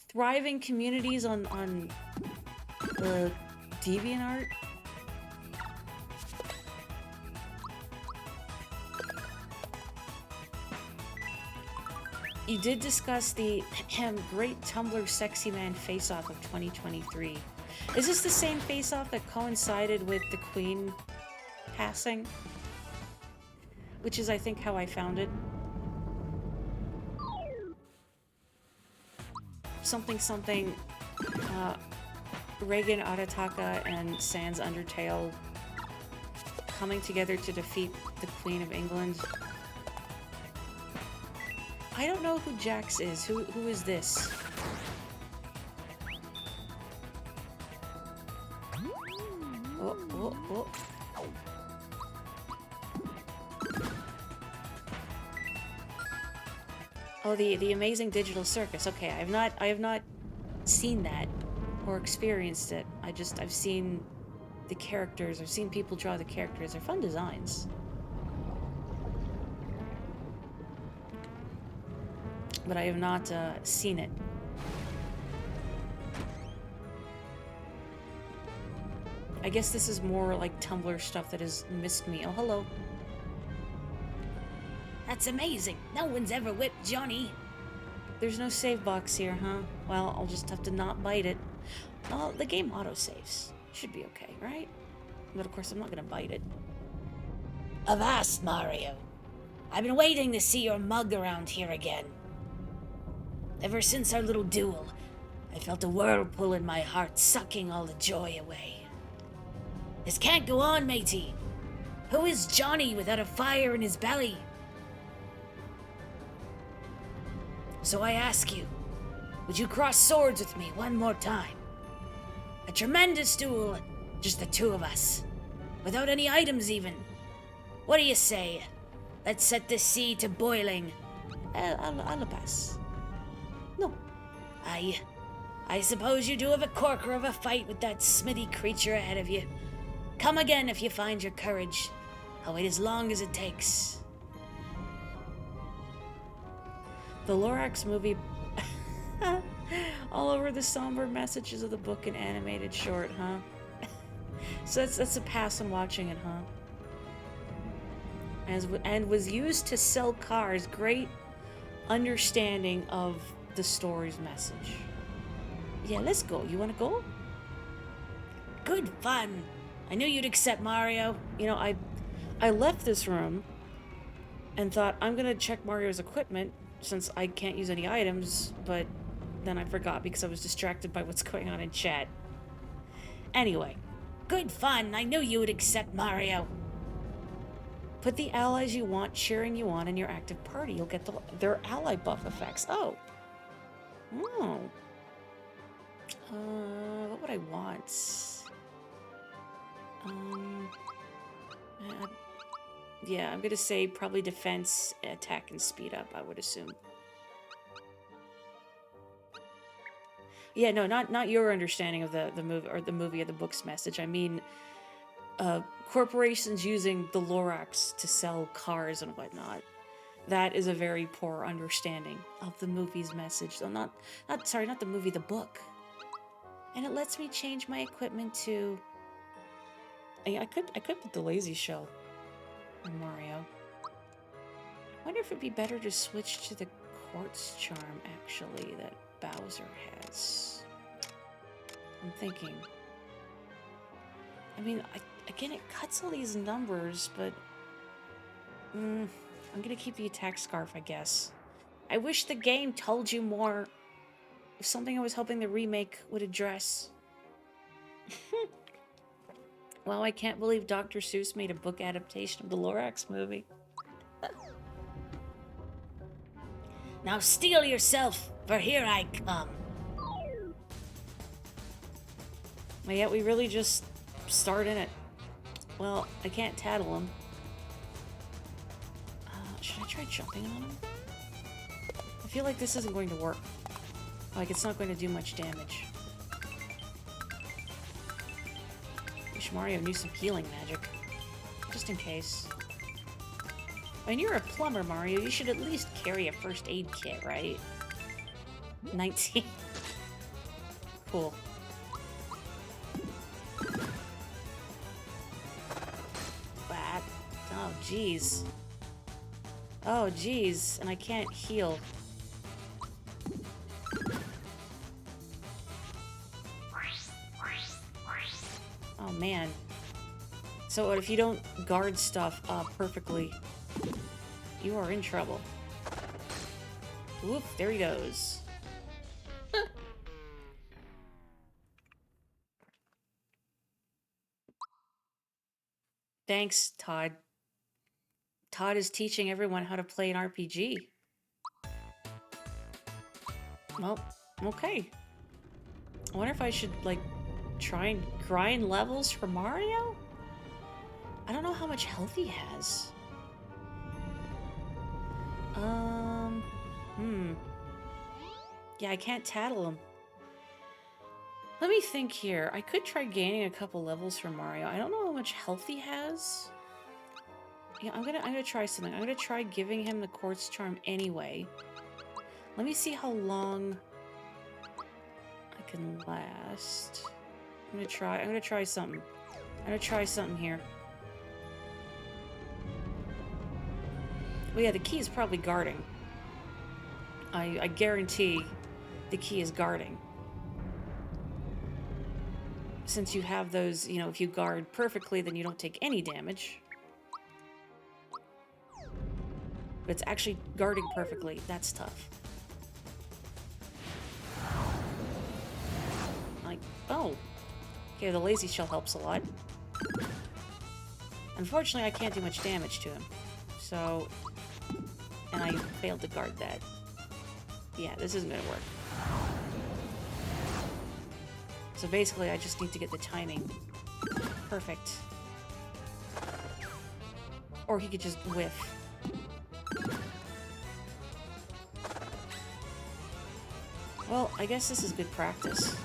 thriving communities on DeviantArt? You did discuss the great Tumblr sexy man face-off of 2023. Is this the same face-off that coincided with the Queen passing? Which is, I think, how I found it. Something, Reagan Arataka and Sans Undertale coming together to defeat the Queen of England. I don't know who Jax is. Who is this? Oh. Oh, the amazing digital circus. Okay, I have not seen that or experienced it. I've seen the characters. I've seen people draw the characters. They're fun designs. But I have not seen it. I guess this is more like Tumblr stuff that has missed me. Oh, hello. That's amazing. No one's ever whipped Johnny. There's no save box here, huh? Well, I'll just have to not bite it. Oh, the game auto-saves. Should be okay, right? But of course, I'm not gonna bite it. Avast, Mario. I've been waiting to see your mug around here again. Ever since our little duel, I felt a whirlpool in my heart sucking all the joy away. This can't go on, matey. Who is Johnny without a fire in his belly? So I ask you, would you cross swords with me one more time? A tremendous duel, just the two of us, without any items even. What do you say? Let's set this sea to boiling. I'll pass. No, I suppose you do have a corker of a fight with that smithy creature ahead of you. Come again if you find your courage. I'll wait as long as it takes. The Lorax movie. All over the somber messages of the book and animated short, huh? So that's a pass on watching it, huh? And was used to sell cars. Great understanding of the story's message. Yeah, let's go. You want to go? Good fun. I knew you'd accept, Mario. You know, I left this room and thought I'm gonna check Mario's equipment since I can't use any items, but then I forgot because I was distracted by what's going on in chat. Anyway. Good fun. I knew you would accept, Mario. Put the allies you want cheering you on in your active party. You'll get their ally buff effects. Oh. Oh. What would I want? Yeah, I'm gonna say probably defense, attack, and speed up, I would assume. Yeah, no, not your understanding of the movie or the movie or the book's message. I mean, corporations using the Lorax to sell cars and whatnot. That is a very poor understanding of the movie's message. So not the movie, the book. And it lets me change my equipment to. I could put the lazy shell on Mario. I wonder if it'd be better to switch to the quartz charm actually that Bowser has. I'm thinking. I mean, again, it cuts all these numbers, but I'm gonna keep the attack scarf, I guess. I wish the game told you more. Something I was hoping the remake would address. Wow, I can't believe Dr. Seuss made a book adaptation of the Lorax movie. Now steel yourself, for here I come. Well, yet we really just start in it. Well, I can't tattle him. Should I try jumping on him? I feel like this isn't going to work. Like, it's not going to do much damage. Wish Mario knew some healing magic. Just in case. I mean, you're a plumber, Mario. You should at least carry a first aid kit, right? 19. Cool. Bat. Oh, jeez. Oh, jeez. And I can't heal. Oh, man. So what if you don't guard stuff perfectly? You are in trouble. Whoop, there he goes. Thanks, Todd. Todd is teaching everyone how to play an RPG. Well, okay. I wonder if I should, like, try and grind levels for Mario? I don't know how much health he has. Yeah, I can't tattle him. Let me think here. I could try gaining a couple levels for Mario. I don't know how much health he has. Yeah, I'm gonna try something. I'm gonna try giving him the quartz charm anyway. Let me see how long I can last. I'm gonna try something. I'm gonna try something here. Well, yeah, the key is probably guarding. I guarantee the key is guarding. Since you have those, you know, if you guard perfectly, then you don't take any damage. But it's actually guarding perfectly. That's tough. Like, oh. Okay, the lazy shell helps a lot. Unfortunately, I can't do much damage to him. So, and I failed to guard that. Yeah, this isn't gonna work. So basically, I just need to get the timing perfect. Or he could just whiff. Well, I guess this is good practice.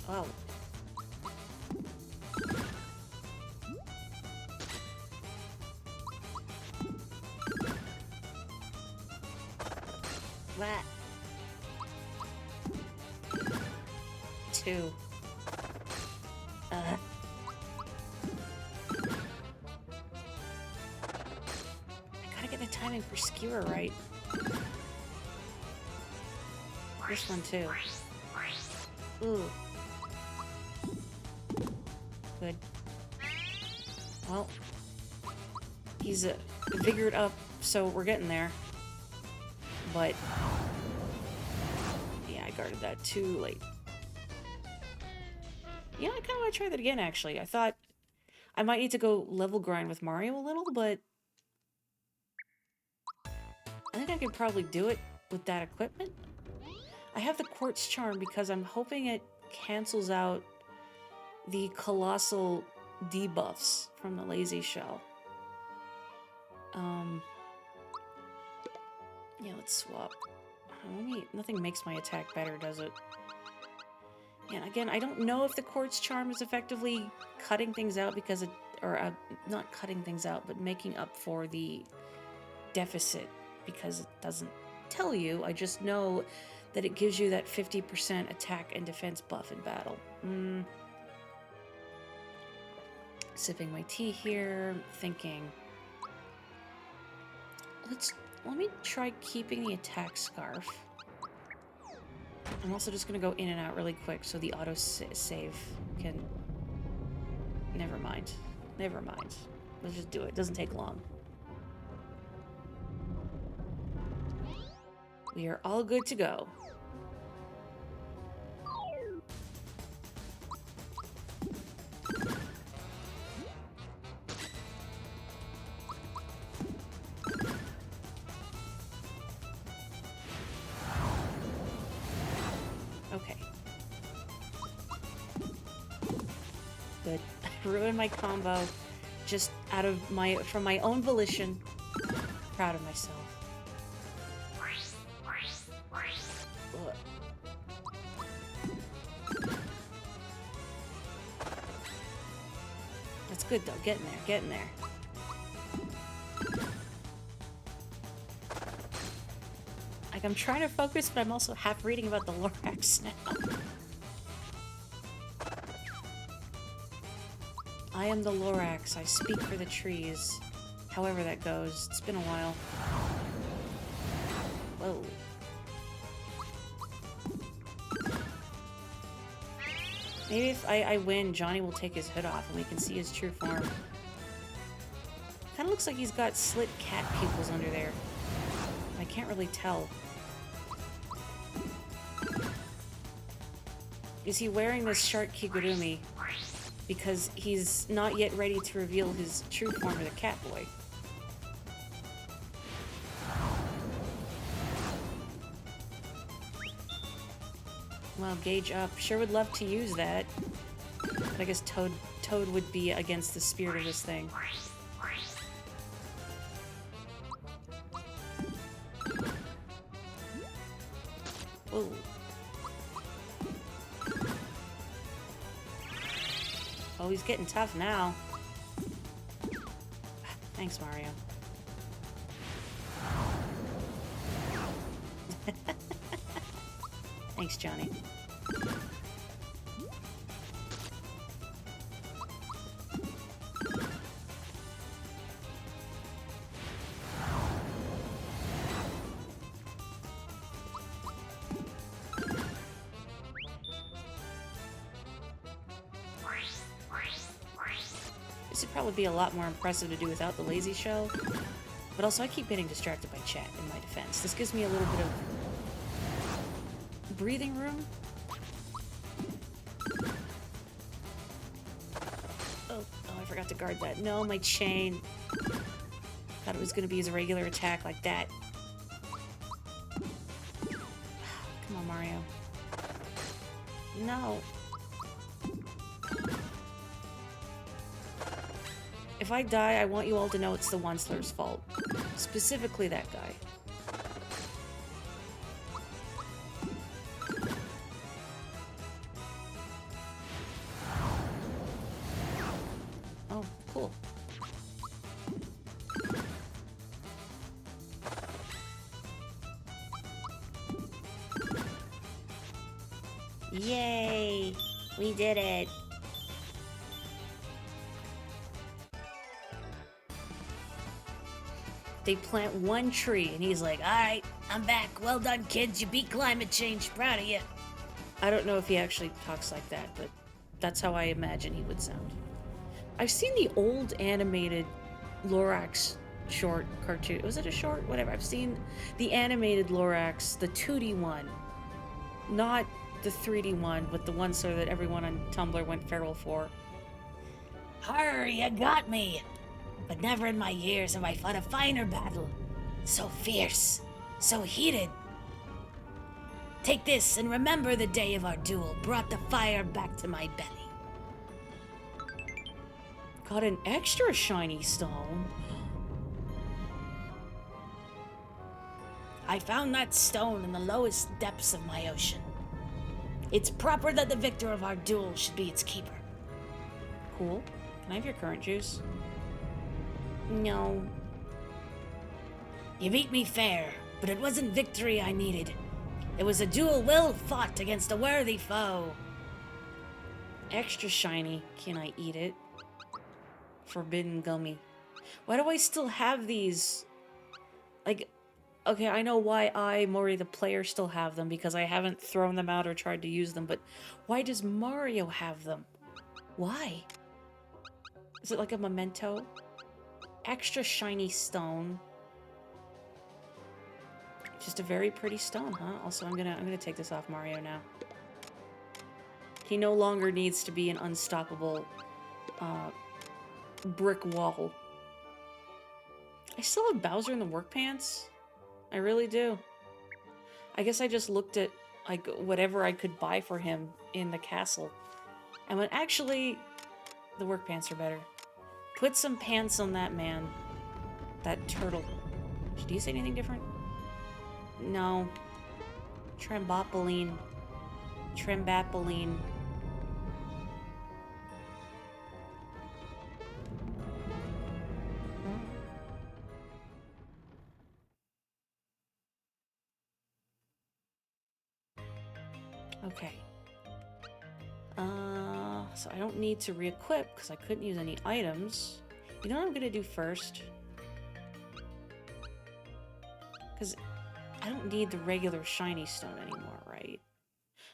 Oh. What? 2. I gotta get the timing for skewer right. This one too. Ooh. Good. Well, he's vigored up, so we're getting there. But yeah, I guarded that too late. Yeah, I kind of want to try that again, actually. I thought I might need to go level grind with Mario a little, but I think I could probably do it with that equipment. I have the Quartz Charm because I'm hoping it cancels out the colossal debuffs from the Lazy Shell. Yeah, let's swap. Nothing makes my attack better, does it? And again, I don't know if the Quartz Charm is effectively cutting things out because it, or not cutting things out, but making up for the deficit because it doesn't tell you. I just know that it gives you that 50% attack and defense buff in battle. Sipping my tea here, thinking. Let me try keeping the attack scarf. I'm also just gonna go in and out really quick so the auto save can. Never mind. Never mind. Let's just do it. It doesn't take long. We are all good to go. Okay. Good. I ruined my combo just from my own volition. Proud of myself. Ugh. That's good though. Getting there. Getting there. Like, I'm trying to focus, but I'm also half reading about the Lorax now. I am the Lorax. I speak for the trees. However that goes. It's been a while. Whoa. Maybe if I win, Johnny will take his hood off and we can see his true form. Kinda looks like he's got slit cat pupils under there. I can't really tell. Is he wearing this shark kigurumi because he's not yet ready to reveal his true form of the cat boy? Well, gauge up. Sure would love to use that. But I guess Toad would be against the spirit of this thing. Whoa. Oh, he's getting tough now. Thanks, Mario. Thanks, Johnny. This would probably be a lot more impressive to do without the lazy shell. But also, I keep getting distracted by chat in my defense. This gives me a little bit of breathing room. Oh, I forgot to guard that. No, my chain. Thought it was going to be his regular attack like that. Come on, Mario. No. If I die, I want you all to know it's the Onceler's fault. Specifically that guy. Oh, cool. Yay! We did it. They plant one tree, and he's like, Alright, I'm back. Well done, kids. You beat climate change. Proud of you. I don't know if he actually talks like that, but that's how I imagine he would sound. I've seen the old animated Lorax short cartoon. Was it a short? Whatever. I've seen the animated Lorax, the 2D one. Not the 3D one, but the one so that everyone on Tumblr went feral for. Arr, you got me. But never in my years have I fought a finer battle. So fierce, so heated. Take this and remember the day of our duel brought the fire back to my belly. Got an extra shiny stone. I found that stone in the lowest depths of my ocean. It's proper that the victor of our duel should be its keeper. Cool. Can I have your current juice? No. You beat me fair, but it wasn't victory I needed. It was a duel well fought against a worthy foe. Extra shiny. Can I eat it? Forbidden gummy. Why do I still have these? Like, okay, I know why I, Mori the player, still have them, because I haven't thrown them out or tried to use them, but why does Mario have them? Why? Is it like a memento? Extra shiny stone. Just a very pretty stone, huh? Also, I'm gonna take this off Mario now. He no longer needs to be an unstoppable brick wall. I still have Bowser in the work pants. I really do. I guess I just looked at like whatever I could buy for him in the castle and went, actually, the work pants are better. Put some pants on that man. That turtle. Did he say anything different? No. Trembopoline. Trembapoline. Okay. So I don't need to re-equip because I couldn't use any items. You know what I'm gonna do first? Because I don't need the regular shiny stone anymore, right?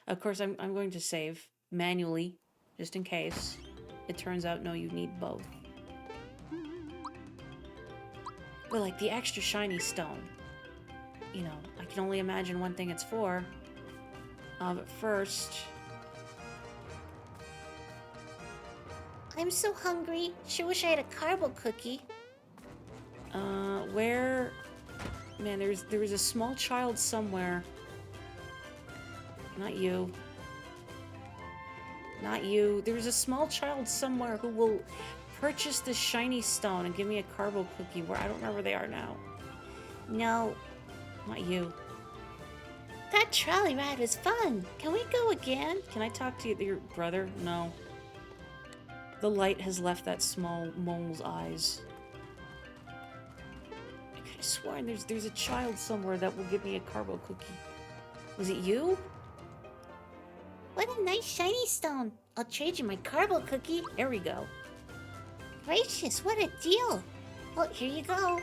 Of course, I'm going to save manually, just in case. It turns out, no, you need both. But like the extra shiny stone, you know, I can only imagine one thing it's for. But first... I'm so hungry. Sure wish I had a carbo cookie. Where... Man, there was a small child somewhere. Not you. Not you. There was a small child somewhere who will purchase this shiny stone and give me a carbo cookie where I don't remember where they are now. No. Not you. That trolley ride was fun. Can we go again? Can I talk to your brother? No. The light has left that small mole's eyes. I could have sworn there's a child somewhere that will give me a carbo cookie. Was it you? What a nice shiny stone. I'll trade you my carbo cookie. There we go. Gracious, what a deal. Well, here you go.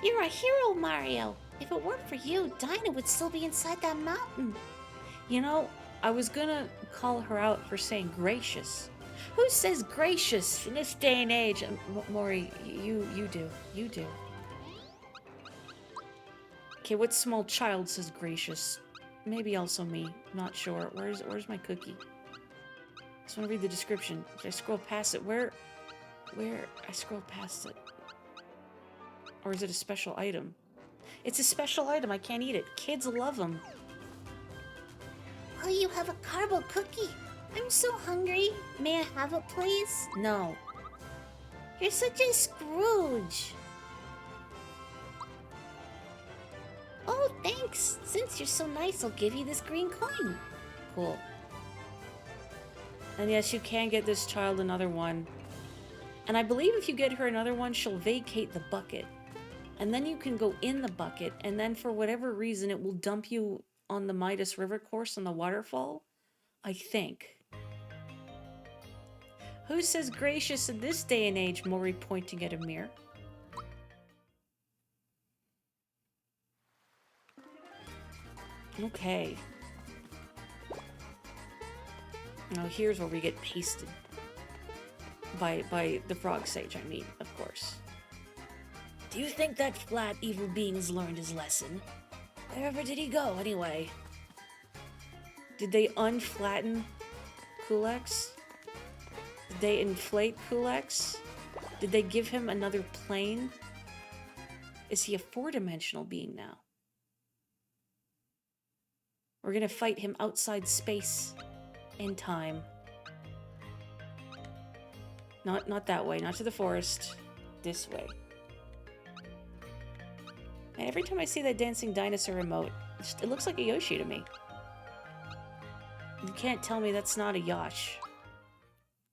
You're a hero, Mario. If it weren't for you, Dinah would still be inside that mountain. You know, I was gonna call her out for saying gracious. Who says gracious in this day and age? Maury, you do. You do. Okay, what small child says gracious? Maybe also me. Not sure. Where's my cookie? I just want to read the description. Did I scroll past it? Where? I scrolled past it. Or is it a special item? It's a special item. I can't eat it. Kids love them. Will you have a carbo cookie? I'm so hungry. May I have it, please? No. You're such a Scrooge. Oh, thanks. Since you're so nice, I'll give you this green coin. Cool. And yes, you can get this child another one. And I believe if you get her another one, she'll vacate the bucket. And then you can go in the bucket, and then for whatever reason, it will dump you on the Midas River course on the waterfall. I think. Who says gracious in this day and age, Mori pointing at a mirror? Okay. Now here's where we get pasted. By the frog sage, I mean, of course. Do you think that flat evil being has learned his lesson? Wherever did he go, anyway? Did they unflatten Kulex? Did they inflate Kulex? Did they give him another plane? Is he a four-dimensional being now? We're gonna fight him outside space and time. Not that way, not to the forest. This way. And every time I see that dancing dinosaur emote, it looks like a Yoshi to me. You can't tell me that's not a Yosh.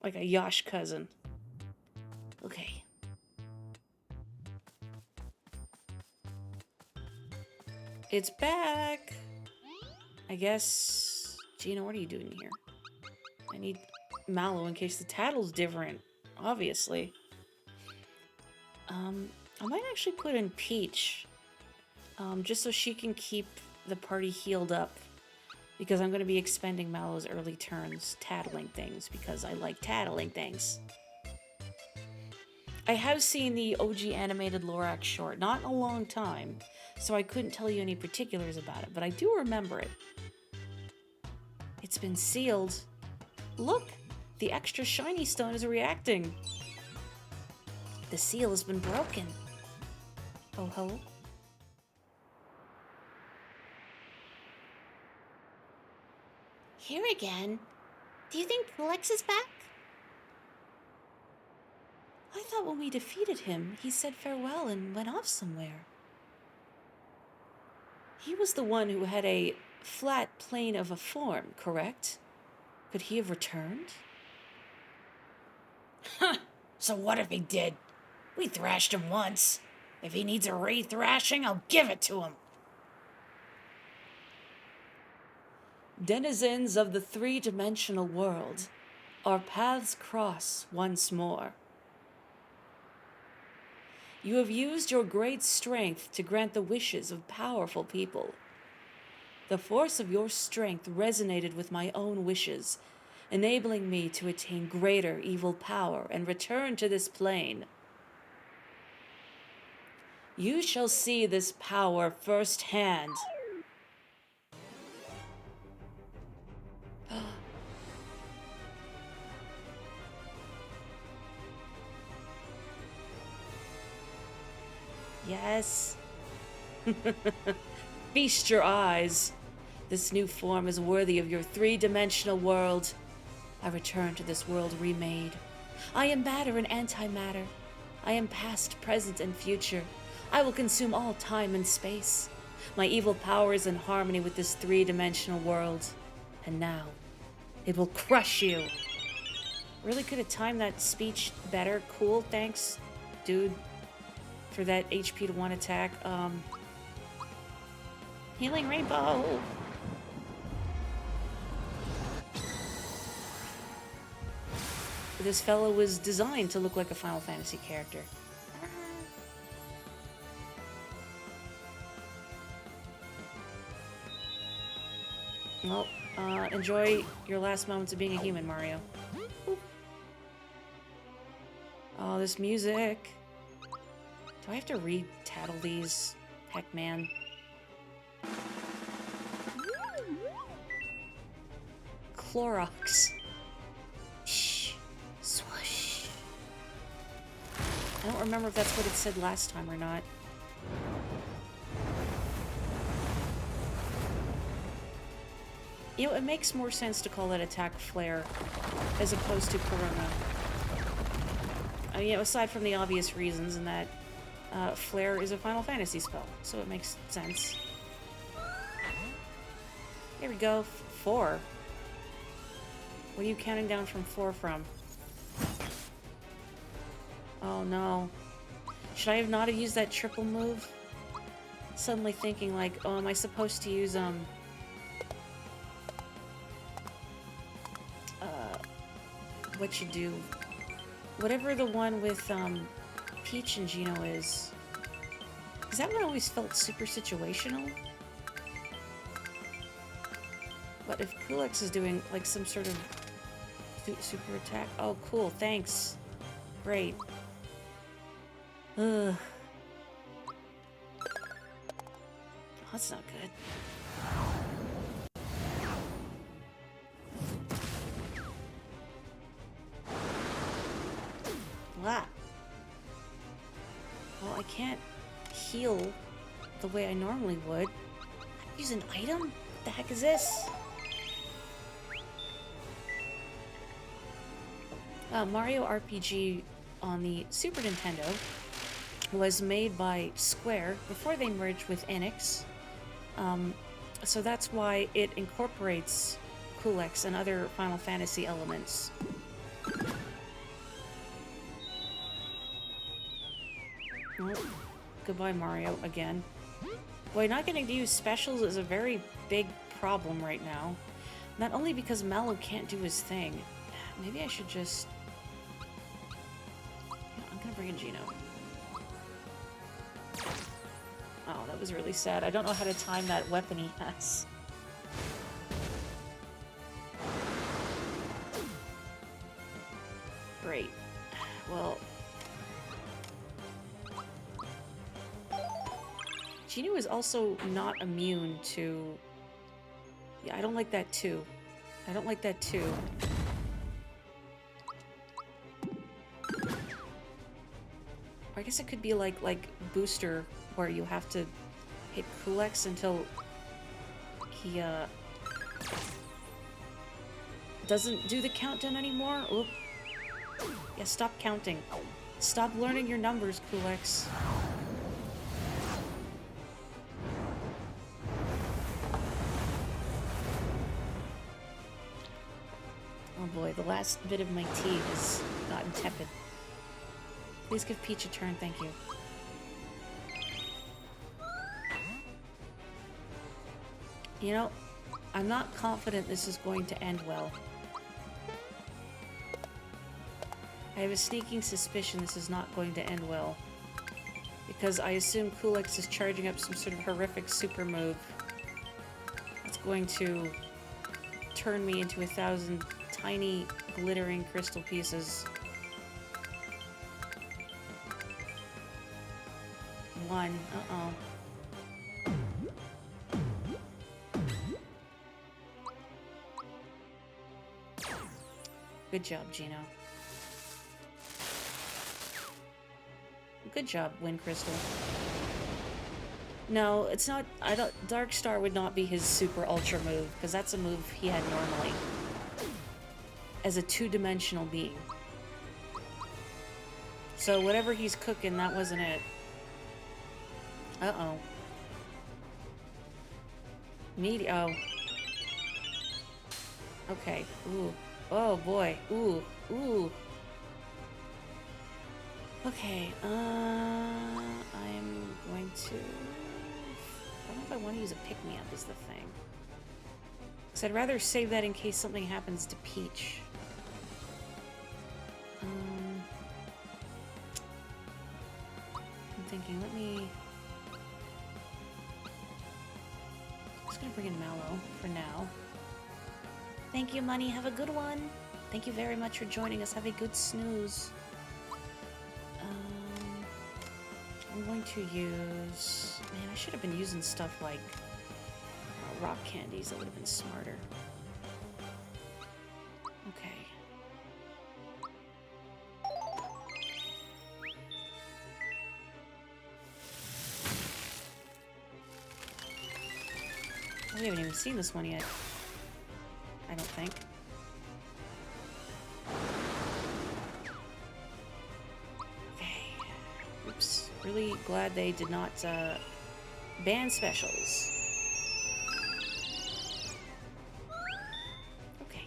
Like a Yosh cousin. Okay. It's back! I guess... Gina, what are you doing here? I need Mallow in case the Tattle's different. Obviously. I might actually put in Peach. Just so she can keep the party healed up. Because I'm going to be expending Mallow's early turns tattling things. Because I like tattling things. I have seen the OG animated Lorax short. Not in a long time. So I couldn't tell you any particulars about it. But I do remember it. It's been sealed. Look! The extra shiny stone is reacting. The seal has been broken. Oh ho. Here again? Do you think Kulex is back? I thought when we defeated him, he said farewell and went off somewhere. He was the one who had a flat plane of a form, correct? Could he have returned? Huh! So what if he did? We thrashed him once. If he needs a re-thrashing, I'll give it to him. Denizens of the three-dimensional world, our paths cross once more. You have used your great strength to grant the wishes of powerful people. The force of your strength resonated with my own wishes, enabling me to attain greater evil power and return to this plane. You shall see this power firsthand. Yes. Feast your eyes. This new form is worthy of your three-dimensional world. I return to this world remade. I am matter and antimatter. I am past, present, and future. I will consume all time and space. My evil power is in harmony with this three-dimensional world. And now, it will crush you. Really could have timed that speech better. Cool, thanks, dude, for that HP to 1 attack. Healing Rainbow! This fellow was designed to look like a Final Fantasy character. Well, enjoy your last moments of being a human, Mario. Oh, this music. Do I have to re-tattle these? Heck, man. Clorox. Shh. Swoosh. I don't remember if that's what it said last time or not. You know, it makes more sense to call that attack Flare as opposed to Corona. You know, aside from the obvious reasons in that Flare is a Final Fantasy spell, so it makes sense. There we go. 4. What are you counting down from 4 from? Oh no. Should I have not have used that triple move? Suddenly thinking like, oh, am I supposed to use, what you do? Whatever the one with, Peach and Gino is. Because that one always felt super situational. But if Kulex is doing, like, some sort of super attack... Oh, cool, thanks. Great. Ugh. That's not good. Ah. Well, I can't heal the way I normally would. Use an item? What the heck is this? Mario RPG on the Super Nintendo was made by Square before they merged with Enix. So that's why it incorporates Kulex and other Final Fantasy elements. Oh, goodbye, Mario, again. Boy, not getting to use specials is a very big problem right now. Not only because Mallow can't do his thing. Maybe I should just... I'm gonna bring in Gino. Oh, that was really sad. I don't know how to time that weapon he has. Great. Well... Gino is also not immune to... Yeah, I don't like that too. I don't like that too. Or I guess it could be like Booster, where you have to hit Kulex until he, doesn't do the countdown anymore? Oop. Yeah, stop counting. Stop learning your numbers, Kulex. Oh boy, the last bit of my tea has gotten tepid. Please give Peach a turn, thank you. You know, I'm not confident this is going to end well. I have a sneaking suspicion this is not going to end well. Because I assume Kulex is charging up some sort of horrific super move. That's going to turn me into 1,000 tiny glittering crystal pieces. 1. Uh-oh. Good job, Gino. Good job, Wind Crystal. No, it's not... Dark Star would not be his super ultra move, because that's a move he had normally. As a two-dimensional being. So whatever he's cooking, that wasn't it. Uh-oh. Oh. Okay. Ooh. Oh, boy. Ooh. Ooh. Okay, I'm going to... I don't know if I want to use a pick-me-up is the thing. Because I'd rather save that in case something happens to Peach. I'm thinking, let me... I'm just gonna bring in Mallow for now. Thank you, Money. Have a good one. Thank you very much for joining us. Have a good snooze. I'm going to use... Man, I should have been using stuff like rock candies. That would have been smarter. Okay. We haven't even seen this one yet. Really glad they did not ban specials. Okay.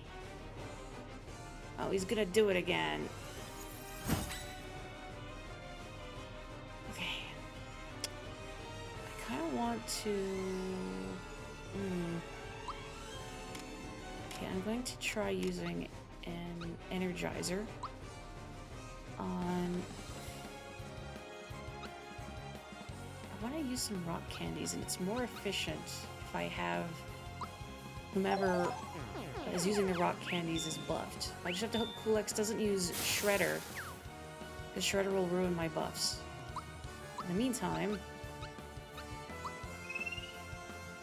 Oh, he's gonna do it again. Okay. I kind of want to... Okay, I'm going to try using an energizer on... I want to use some rock candies, and it's more efficient if I have whomever is using the rock candies is buffed. I just have to hope Cool-X doesn't use Shredder, because Shredder will ruin my buffs. In the meantime,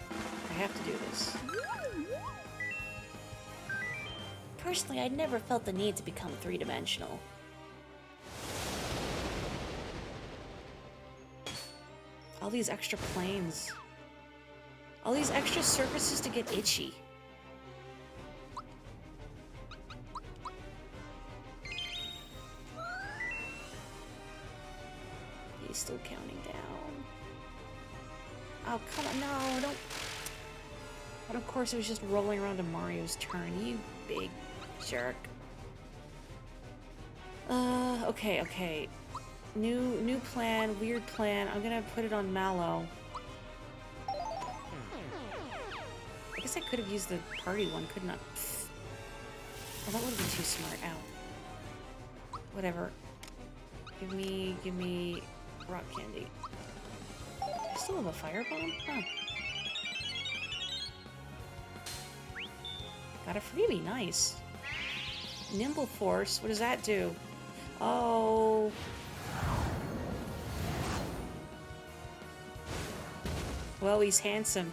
I have to do this. Personally, I never felt the need to become three-dimensional. All these extra planes. All these extra surfaces to get itchy. He's still counting down. Oh, come on, no, don't... But of course it was just rolling around to Mario's turn, you big jerk. Okay. New plan, weird plan. I'm gonna put it on Mallow. I guess I could have used the party one, couldn't I? Oh, that would have been too smart. Ow. Whatever. Give me rock candy. I still have a firebomb? Huh. Got a freebie, nice. Nimble Force, what does that do? Oh. Well, he's handsome.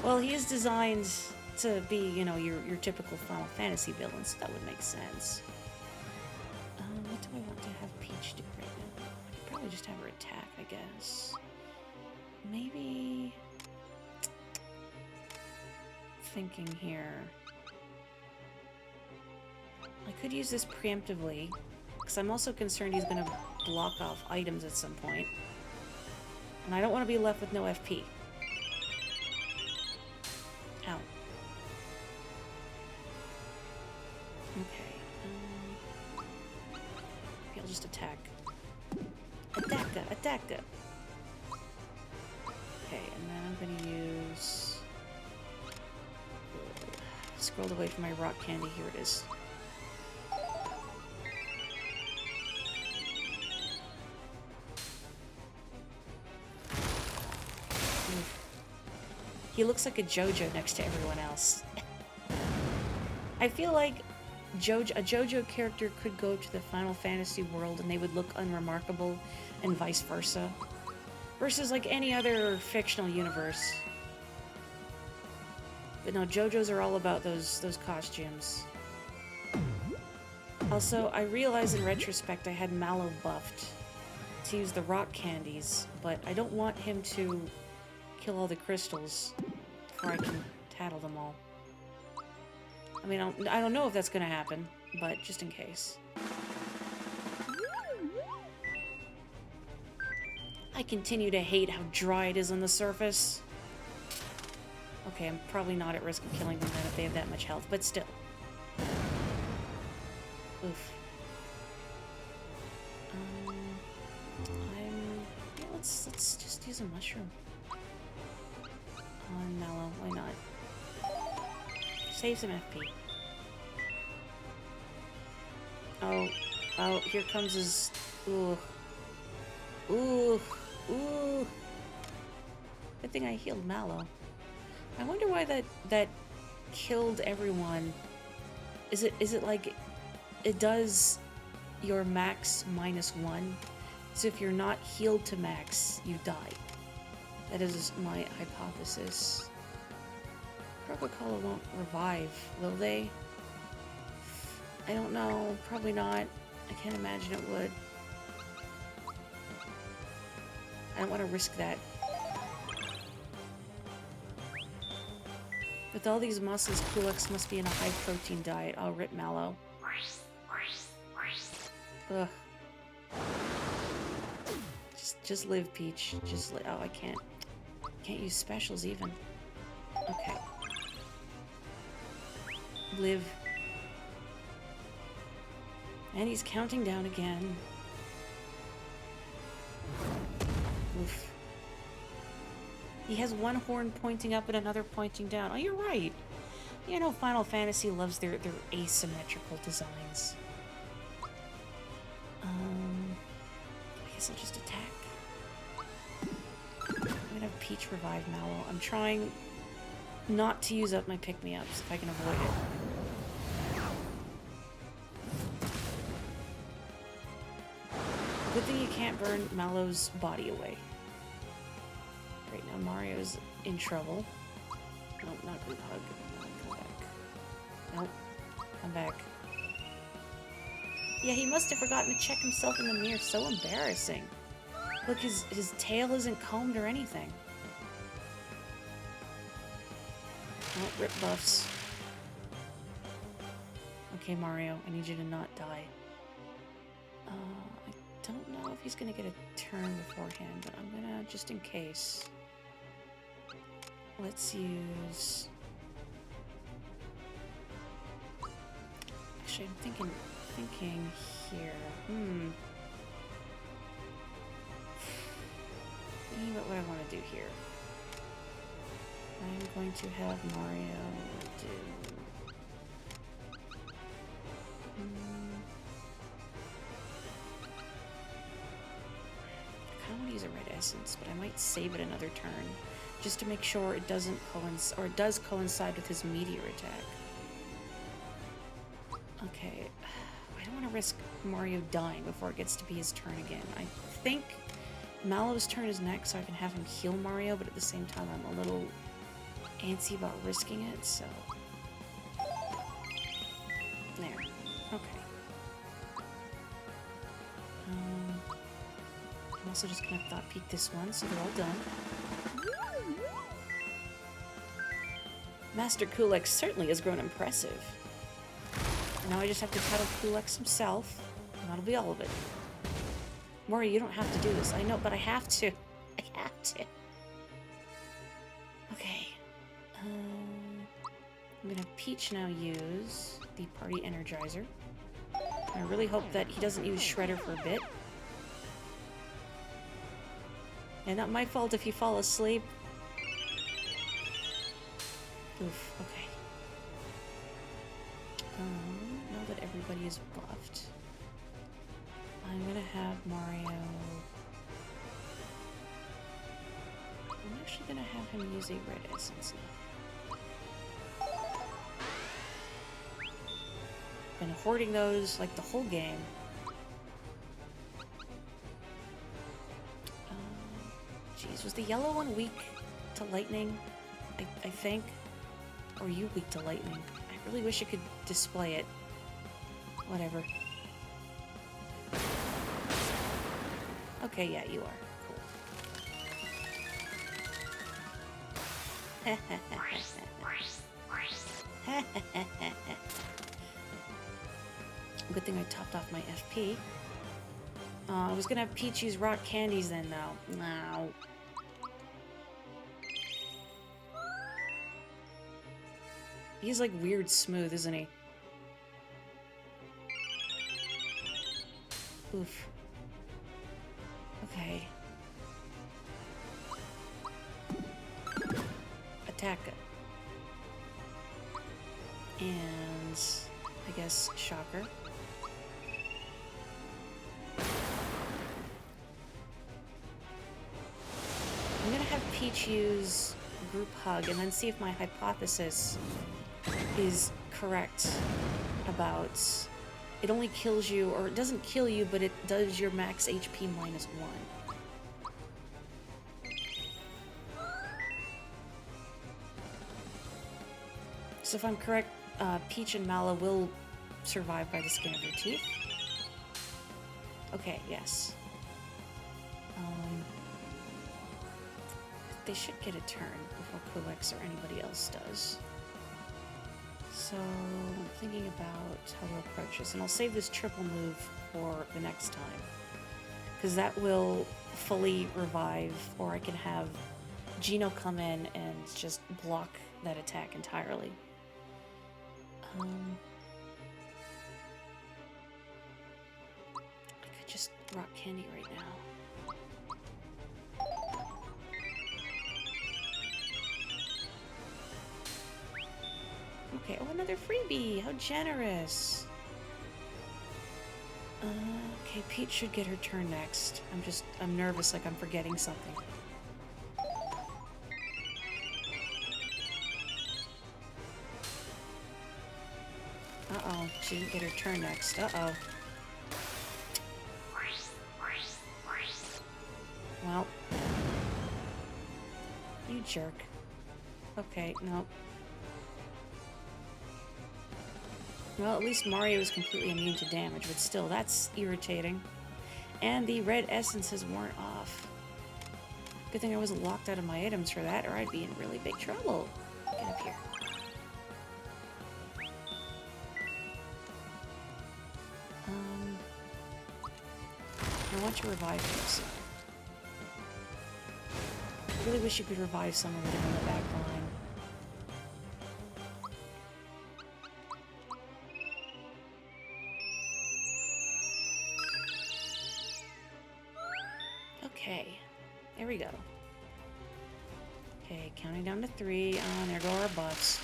Well, he is designed to be, you know, your typical Final Fantasy villain, so that would make sense. What do I want to have Peach do right now? I could probably just have her attack, I guess. Maybe... Thinking here. I could use this preemptively, because I'm also concerned he's going to block off items at some point. And I don't want to be left with no FP. Ow. Okay. Maybe I'll just attack. Attack. Okay, and then I'm going to use... Scrolled away from my rock candy. Here it is. He looks like a JoJo next to everyone else. I feel like a JoJo character could go to the Final Fantasy world and they would look unremarkable, and vice versa. Versus like any other fictional universe. But no, JoJo's are all about those costumes. Also, I realize in retrospect I had Mallow buffed to use the rock candies, but I don't want him to kill all the crystals before I can tattle them all. I mean, I don't know if that's gonna happen, but just in case. I continue to hate how dry it is on the surface. Okay, I'm probably not at risk of killing them then if they have that much health, but still. Oof. Yeah, let's just use a mushroom. On Mallow, why not? Save some FP. Oh, here comes his... Ooh. Good thing I healed Mallow. I wonder why that killed everyone. Is it like it does your max -1? So if you're not healed to max, you die. That is my hypothesis. Coca-Cola won't revive, will they? I don't know. Probably not. I can't imagine it would. I don't want to risk that. With all these muscles, Cool-X must be in a high-protein diet. I'll rip Mallow. Ugh. Just live, Peach. Just li oh, I can't. Can't use specials even. Okay. Live. And he's counting down again. Oof. He has one horn pointing up and another pointing down. Oh, you're right. You know, Final Fantasy loves their asymmetrical designs. I guess I'll just attack. I'm gonna have Peach revive Mallow. I'm trying not to use up my pick-me-ups if I can avoid it. Good thing you can't burn Mallow's body away. Right now Mario's in trouble. Nope, not group hug. Come back. Nope. Come back. Yeah, he must have forgotten to check himself in the mirror. So embarrassing. Look, his tail isn't combed or anything. Oh, rip buffs. Okay, Mario, I need you to not die. I don't know if he's gonna get a turn beforehand, but I'm gonna, just in case. Let's use... Actually, I'm thinking here. What would I want to do here? I'm going to have Mario do... I kind of want to use a red essence, but I might save it another turn, just to make sure it doesn't coincide, or it does coincide with his meteor attack. Okay, I don't want to risk Mario dying before it gets to be his turn again. I think Mallow's turn is next, so I can have him heal Mario, but at the same time I'm a little antsy about risking it, so... There. Okay. I'm also just gonna thought peek this one, so they're all done. Master Kulek certainly has grown impressive. Now I just have to title Kulek himself, and that'll be all of it. Mori, you don't have to do this. I know, but I have to. I have to. Okay. I'm gonna have Peach now use the Party Energizer. I really hope that he doesn't use Shredder for a bit. And not my fault if you fall asleep. Oof, okay. Now that everybody is buffed, I'm gonna have Mario... I'm actually gonna have him use a red essence now. Been hoarding those like the whole game. Jeez, was the yellow one weak to lightning? I think? Or are you weak to lightning? I really wish I could display it. Whatever. Okay, yeah, you are. Cool. Good thing I topped off my FP. I was gonna have Peach use rock candies then, though. No. He's like weird smooth, isn't he? Oof. Okay. Attack it. And I guess Shocker. I'm gonna have Peach use Group Hug and then see if my hypothesis is correct about it only kills you, or it doesn't kill you, but it does your max HP -1. So if I'm correct, Peach and Mallow will survive by the skin of their teeth. Okay, yes. They should get a turn before Kulek or anybody else does. So I'm thinking about how to approach this, and I'll save this triple move for the next time. because that will fully revive, or I can have Gino come in and just block that attack entirely. I could just rock candy right now. Okay, oh, another freebie! How generous! Okay, Peach should get her turn next. I'm nervous, like I'm forgetting something. Uh-oh, she didn't get her turn next. Uh-oh. Well. You jerk. Okay, no. Well, at least Mario is completely immune to damage, but still, that's irritating. And the red essences weren't off. Good thing I wasn't locked out of my items for that, or I'd be in really big trouble. Get up here. I want to revive this. I really wish you could revive someone with him in the back line. Okay, there we go. Okay, counting down to 3. Oh, and there go our buffs.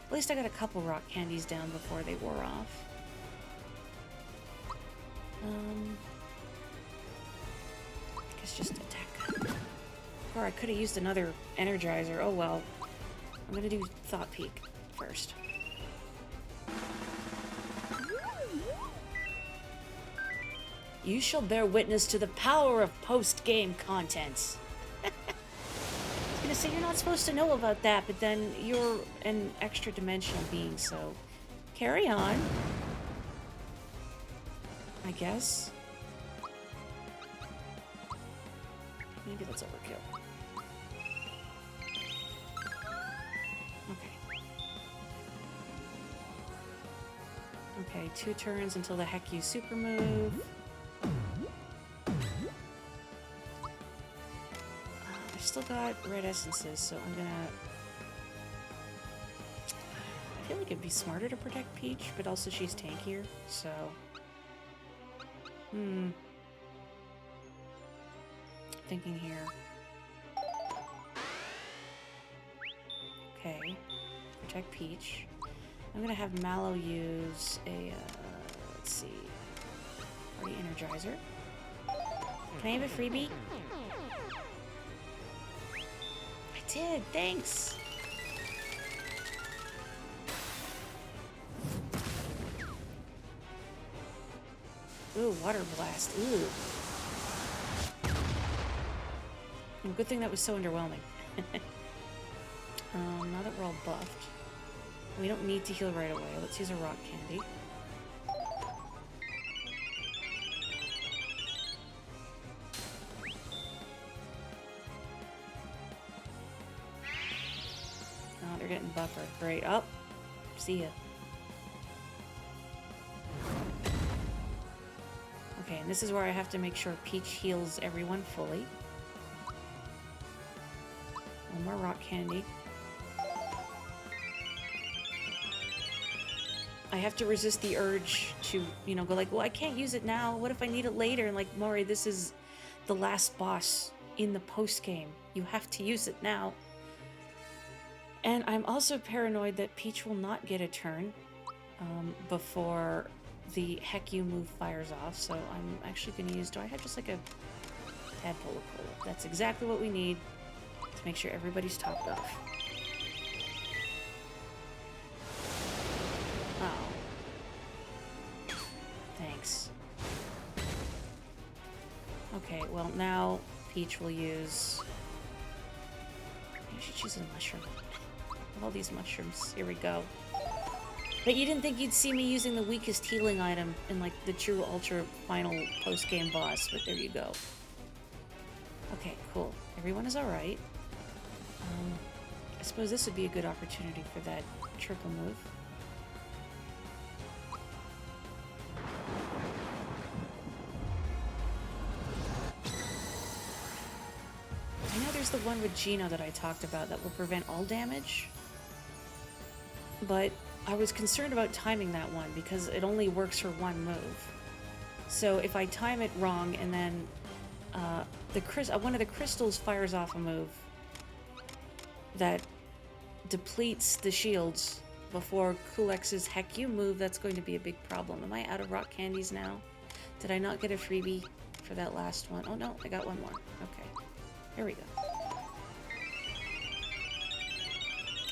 At least I got a couple rock candies down before they wore off. I guess just attack. Or I could have used another energizer. Oh well. I'm gonna do Thought Peak first. You shall bear witness to the power of post-game contents. I was gonna say, you're not supposed to know about that, but then you're an extra-dimensional being, so carry on. I guess. Maybe that's overkill. Okay. Okay, 2 turns until the Heck You super move. I've still got red essences, so I'm gonna... I feel like it'd be smarter to protect Peach, but also she's tankier, so... Thinking here. Okay. Protect Peach. I'm gonna have Mallow use a, let's see... Party Energizer. Can I have a freebie? I did, thanks! Ooh, Water Blast. Ooh. Good thing that was so underwhelming. Now that we're all buffed, we don't need to heal right away. Let's use a rock candy. Oh, they're getting buffer. Great. Oh, see ya. Okay, and this is where I have to make sure Peach heals everyone fully. One more rock candy. I have to resist the urge to, you know, go like, well, I can't use it now. What if I need it later? And like, Mori, this is the last boss in the post-game. You have to use it now. And I'm also paranoid that Peach will not get a turn before the Heck You move fires off. So I'm actually going to use, do I have just like a tadpole of cola? That's exactly what we need to make sure everybody's topped off. Oh. Thanks. Okay, well now Peach will use... Maybe she chooses a mushroom. All these mushrooms. Here we go. But you didn't think you'd see me using the weakest healing item in like the true ultra final post-game boss, but there you go. Okay, cool. Everyone is alright. I suppose this would be a good opportunity for that triple move. use the one with Gino that I talked about that will prevent all damage. But I was concerned about timing that one because it only works for one move. So if I time it wrong and then one of the crystals fires off a move that depletes the shields before Kulex's Heck You move, that's going to be a big problem. Am I out of rock candies now? Did I not get a freebie for that last one? Oh no, I got one more. Okay, here we go.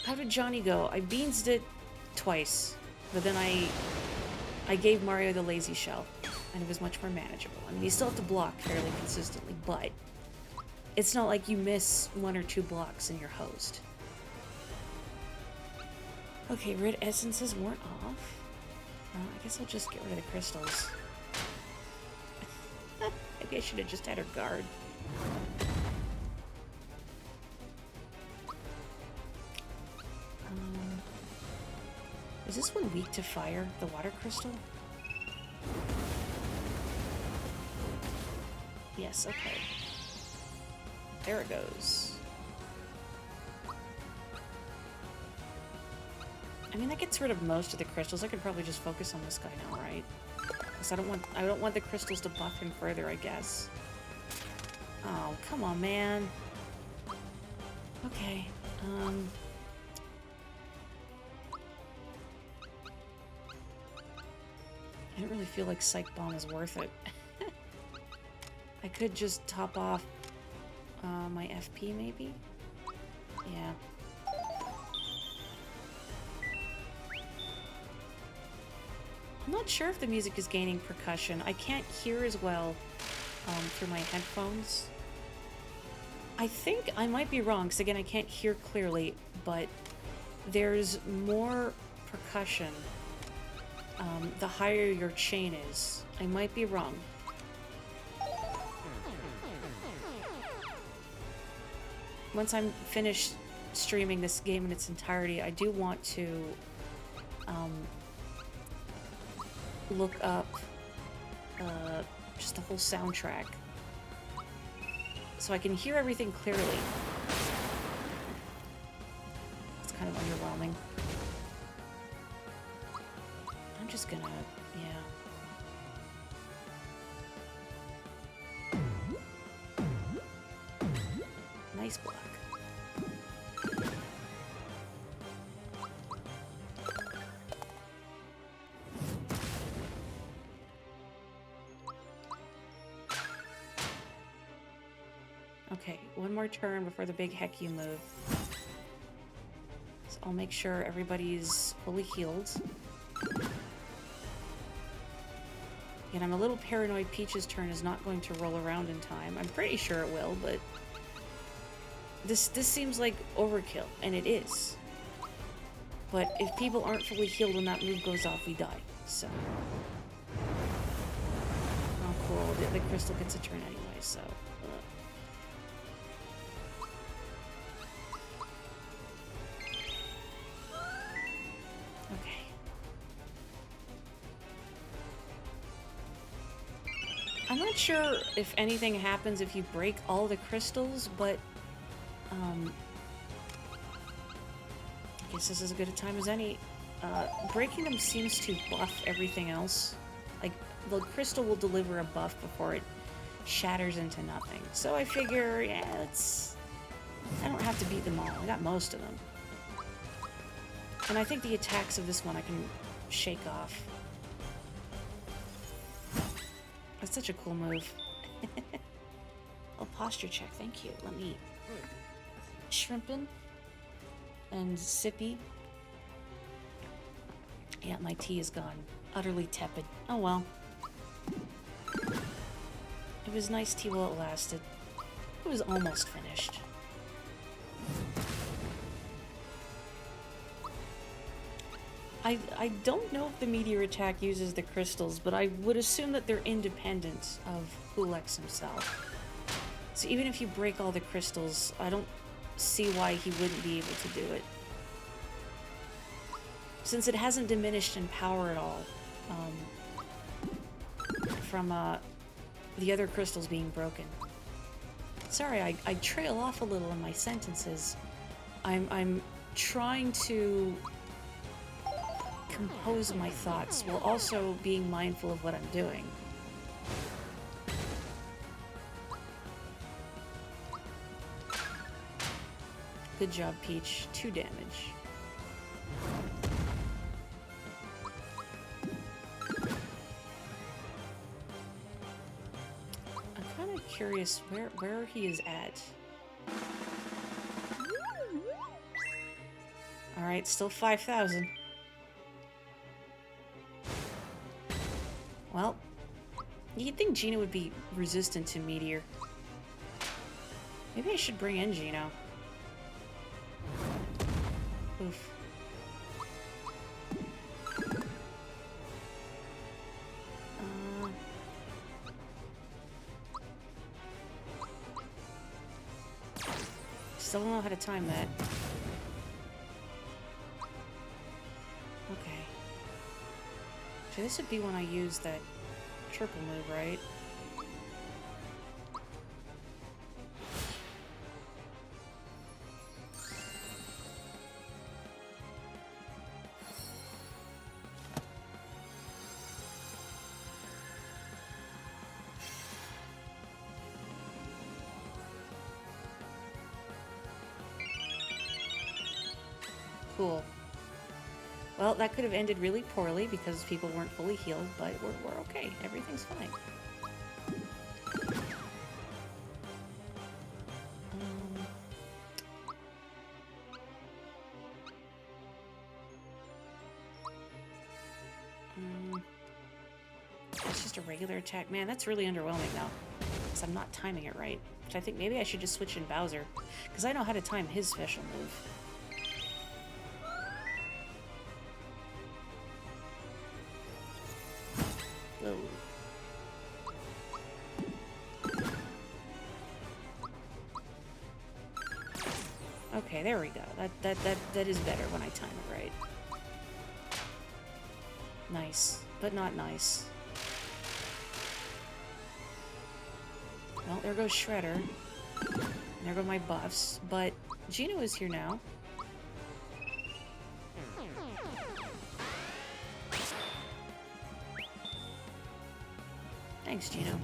How did Johnny go? I beansed it twice, but then I gave Mario the lazy shell, and it was much more manageable. I mean, you still have to block fairly consistently, but it's not like you miss 1 or 2 blocks and you're hosed. Okay, red essences weren't off. I guess I'll just get rid of the crystals. Maybe I should have just had her guard. Is this one weak to fire? The water crystal? Yes, okay. There it goes. I mean, that gets rid of most of the crystals. I could probably just focus on this guy now, right? Because I don't want the crystals to buff him further, I guess. Oh, come on, man. Okay. I don't really feel like Psych Bomb is worth it. I could just top off my FP, maybe? Yeah. I'm not sure if the music is gaining percussion. I can't hear as well through my headphones. I think I might be wrong, because again, I can't hear clearly, but there's more percussion the higher your chain is. I might be wrong. Once I'm finished streaming this game in its entirety, I do want to look up just the whole soundtrack so I can hear everything clearly. It's kind of underwhelming. I'm just gonna, yeah. Nice block. Okay, one more turn before the big Heck You move. So I'll make sure everybody's fully healed. And I'm a little paranoid Peach's turn is not going to roll around in time. I'm pretty sure it will, but this seems like overkill, and it is. But if people aren't fully healed when that move goes off, we die. So. Oh, cool. The crystal gets a turn anyway, so. Okay. I'm not sure if anything happens if you break all the crystals, but I guess this is as good a time as any. Breaking them seems to buff everything else. Like, the crystal will deliver a buff before it shatters into nothing. So I figure, yeah, I don't have to beat them all. I got most of them. And I think the attacks of this one I can shake off. That's such a cool move. Oh, posture check, thank you. Let me... Shrimpin' and Sippy. Yeah, my tea is gone. Utterly tepid. Oh well. It was nice tea while it lasted. It was almost finished. I don't know if the meteor attack uses the crystals, but I would assume that they're independent of Kulex himself. So even if you break all the crystals, I don't see why he wouldn't be able to do it. Since it hasn't diminished in power at all from the other crystals being broken. Sorry, I trail off a little in my sentences. I'm trying to compose my thoughts while also being mindful of what I'm doing. Good job, Peach. 2 damage. I'm kind of curious where he is at. Alright, still 5,000. Well, you'd think Gino would be resistant to Meteor. Maybe I should bring in Gino. Oof. Still don't know how to time that. Okay. So this would be when I use that triple move, right? Cool. Well, that could have ended really poorly because people weren't fully healed, but we're okay. Everything's fine. It's just a regular attack. Man, that's really underwhelming now. Because I'm not timing it right. Which I think maybe I should just switch in Bowser. Because I know how to time his special move. Whoa. Okay, there we go. That is better when I time it right. Nice, but not nice. Well, there goes Shredder. And there go my buffs, but Gino is here now. Thanks, Gino.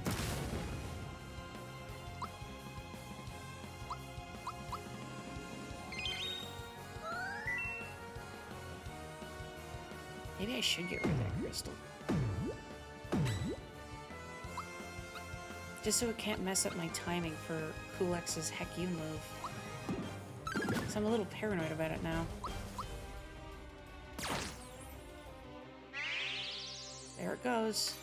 Maybe I should get rid of that crystal. Just so it can't mess up my timing for Kulex's Heck You move. So I'm a little paranoid about it now. There it goes.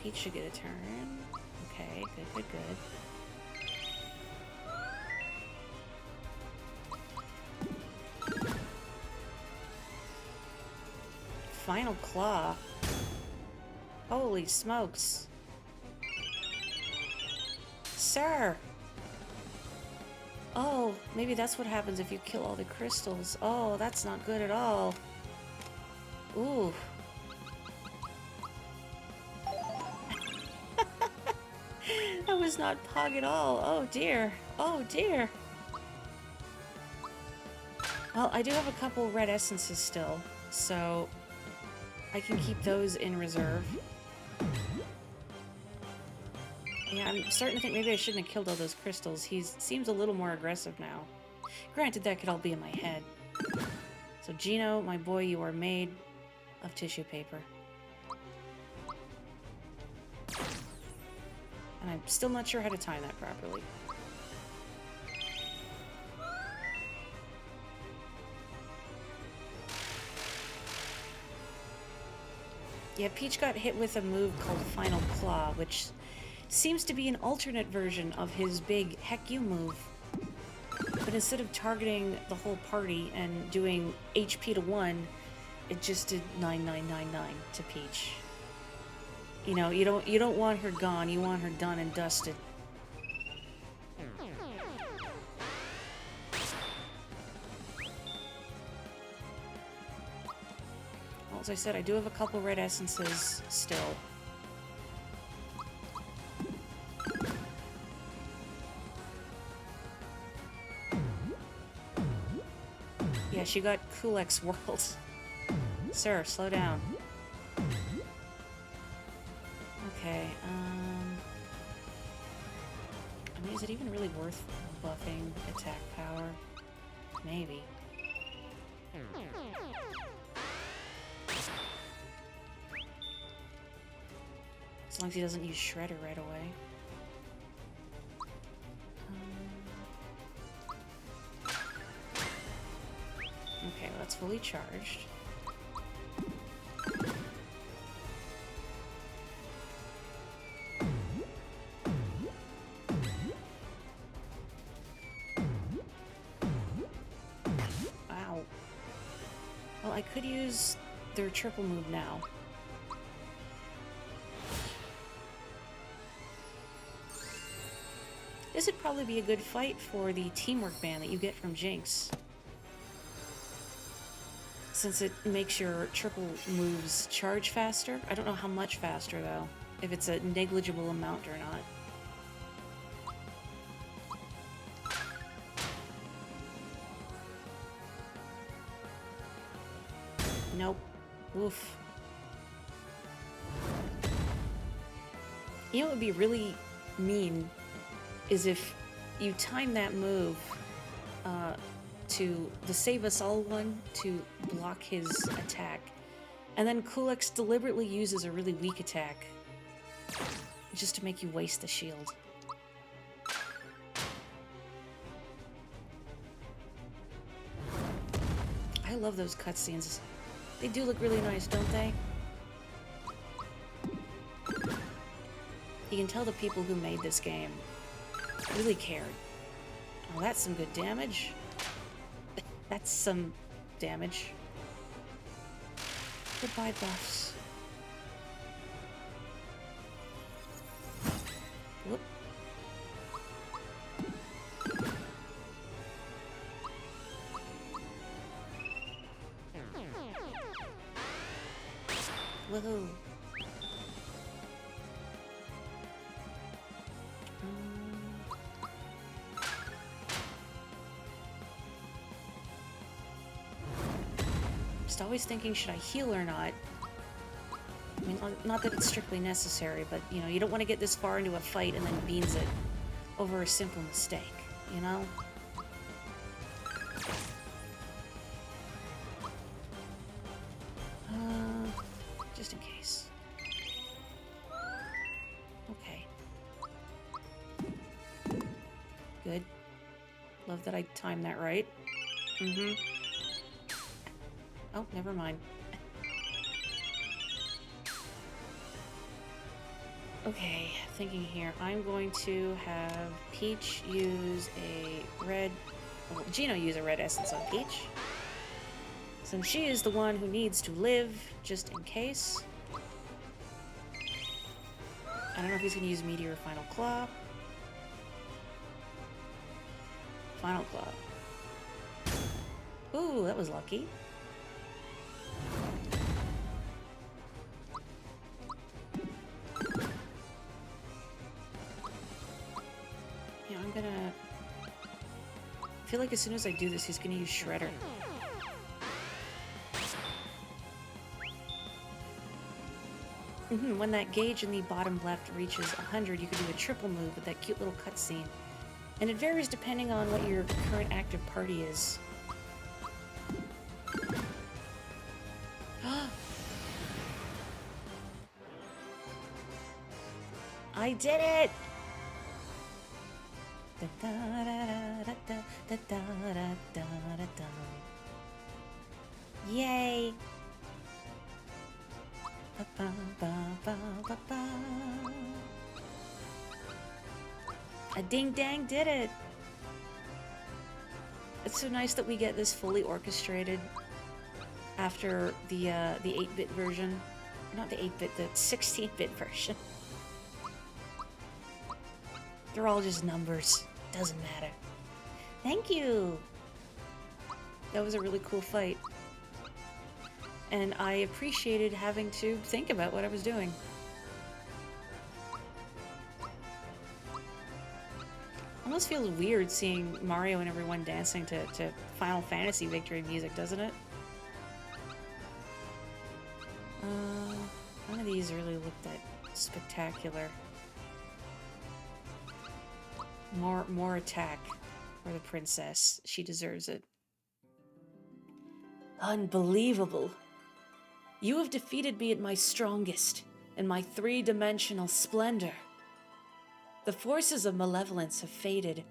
Peach should get a turn. Okay, good. Final claw. Holy smokes. Sir! Oh, maybe that's what happens if you kill all the crystals. Oh, that's not good at all. Ooh. That was not Pog at all. Oh dear. Oh dear. Well, I do have a couple red essences still, so I can keep those in reserve. Yeah, I'm starting to think maybe I shouldn't have killed all those crystals. He seems a little more aggressive now. Granted, that could all be in my head. So Gino, my boy, you are made of tissue paper. And I'm still not sure how to time that properly. Yeah, Peach got hit with a move called Final Claw, which seems to be an alternate version of his big Heck You move. But instead of targeting the whole party and doing HP to 1, it just did 9999 to Peach. You know, you don't want her gone, you want her done and dusted. Well, as I said, I do have a couple red essences still. Yeah, she got Kulek's world. Sir, slow down. Okay, I mean, is it even really worth buffing attack power? Maybe. As long as he doesn't use Shredder right away. Okay, well, that's fully charged. Wow. Well, I could use their triple move now. This would probably be a good fight for the teamwork band that you get from Jinx. Since it makes your triple moves charge faster. I don't know how much faster, though. If it's a negligible amount or not. Nope. Oof. You know what would be really mean is if you time that move to the Save Us All one to block his attack, and then Kulex deliberately uses a really weak attack just to make you waste the shield. I love those cutscenes. They do look really nice, don't they? You can tell the people who made this game really cared. Oh, that's some good damage. That's some damage. Goodbye, buffs. Whoop. Woohoo. Just always thinking, should I heal or not? I mean, not that it's strictly necessary, but, you know, you don't want to get this far into a fight and then beans it over a simple mistake, you know? Just in case. Okay. Good. Love that I timed that right. Mm-hmm. Oh, never mind. Okay, thinking here. I'm going to have Peach use a red... Well, Gino use a red essence on Peach. Since she is the one who needs to live, just in case. I don't know if he's going to use Meteor or Final Claw. Final Claw. Ooh, that was lucky. Yeah, I'm gonna... I feel like as soon as I do this, he's gonna use Shredder. When that gauge in the bottom left reaches 100, you can do a triple move with that cute little cutscene. And it varies depending on what your current active party is. I did it! Yay! A ding dang did it! It's so nice that we get this fully orchestrated after the 8-bit version. Not the 8-bit, the 16-bit version. They're all just numbers. Doesn't matter. Thank you! That was a really cool fight. And I appreciated having to think about what I was doing. Almost feels weird seeing Mario and everyone dancing to Final Fantasy victory music, doesn't it? None of these really look that spectacular. More attack for the princess. She deserves it. Unbelievable. You have defeated me at my strongest, in my three-dimensional splendor. The forces of malevolence have faded.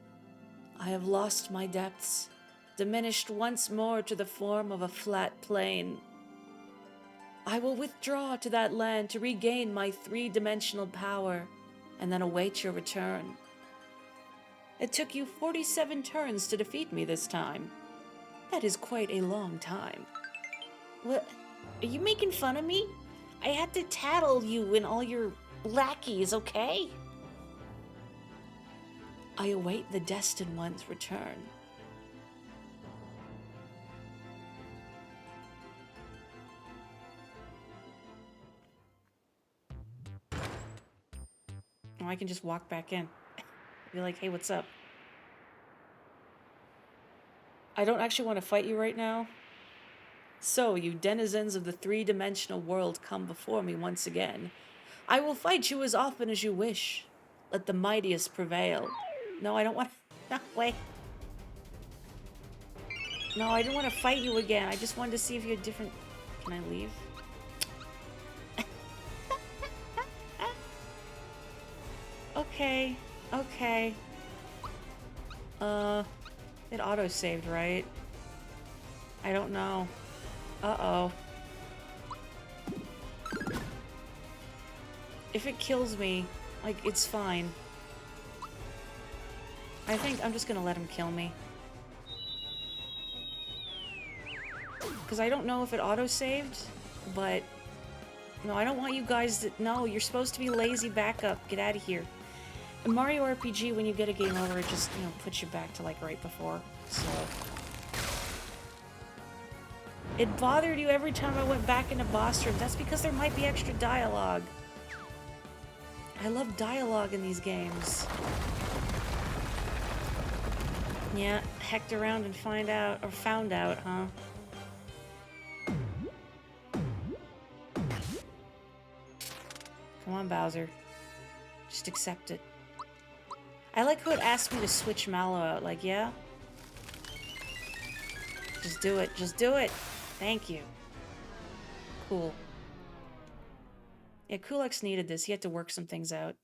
I have lost my depths, diminished once more to the form of a flat plain. I will withdraw to that land to regain my three-dimensional power, and then await your return. It took you 47 turns to defeat me this time. That is quite a long time. What? Are you making fun of me? I had to tattle you and all your lackeys, okay? I await the Destined One's return. Oh, I can just walk back in. Be like, hey, what's up? I don't actually want to fight you right now. So, you denizens of the three-dimensional world, come before me once again. I will fight you as often as you wish. Let the mightiest prevail. No, I don't want to... No, wait. No, I didn't want to fight you again. I just wanted to see if you had different... Can I leave? Okay. Okay. It auto-saved, right? I don't know. Uh-oh. If it kills me, like, it's fine. I think I'm just gonna let him kill me. Because I don't know if it auto-saved, but... No, I don't want you guys to... No, you're supposed to be lazy backup. Get out of here. In Mario RPG, when you get a game over, it just, you know, puts you back to, like, right before. So... It bothered you every time I went back into boss room. That's because there might be extra dialogue. I love dialogue in these games. Yeah, hecked around and found out, huh? Come on, Bowser. Just accept it. I like how it asked me to switch Mallow out. Like, yeah? Just do it. Just do it. Thank you. Cool. Yeah, Kulak's needed this. He had to work some things out.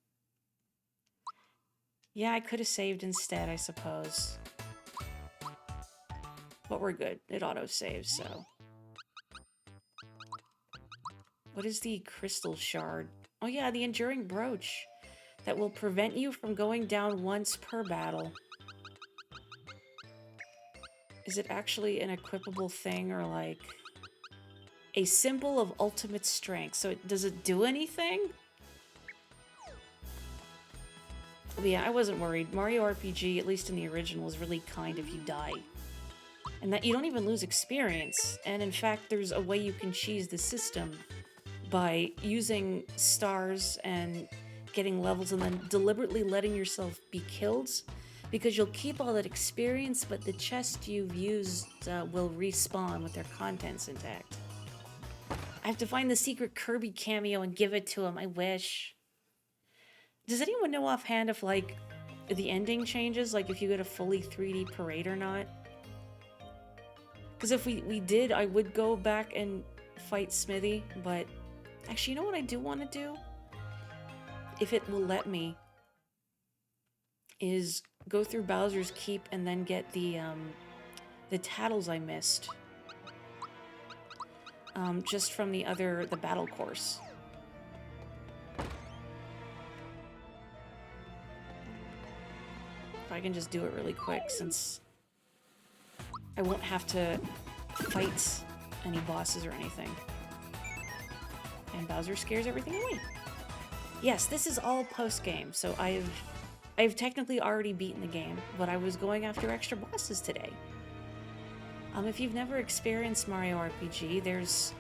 Yeah, I could have saved instead, I suppose. But we're good. It auto-saves, so... What is the crystal shard? Oh yeah, the enduring brooch. That will prevent you from going down once per battle. Is it actually an equipable thing, or like... A symbol of ultimate strength. So does it do anything? But yeah, I wasn't worried. Mario RPG, at least in the original, is really kind if you die. And that you don't even lose experience. And in fact, there's a way you can cheese the system by using stars and getting levels and then deliberately letting yourself be killed, because you'll keep all that experience, but the chest you've used will respawn with their contents intact. I have to find the secret Kirby cameo and give it to him. I wish. Does anyone know offhand if, like, the ending changes? Like, if you get a fully 3D parade or not? Because if we did, I would go back and fight Smithy, but... Actually, you know what I do want to do? If it will let me, is go through Bowser's Keep and then get the tattles I missed. Just from the battle course. If I can just do it really quick, since I won't have to fight any bosses or anything. And Bowser scares everything away. Yes, this is all post-game, so I've technically already beaten the game, but I was going after extra bosses today. If you've never experienced Mario RPG, there's...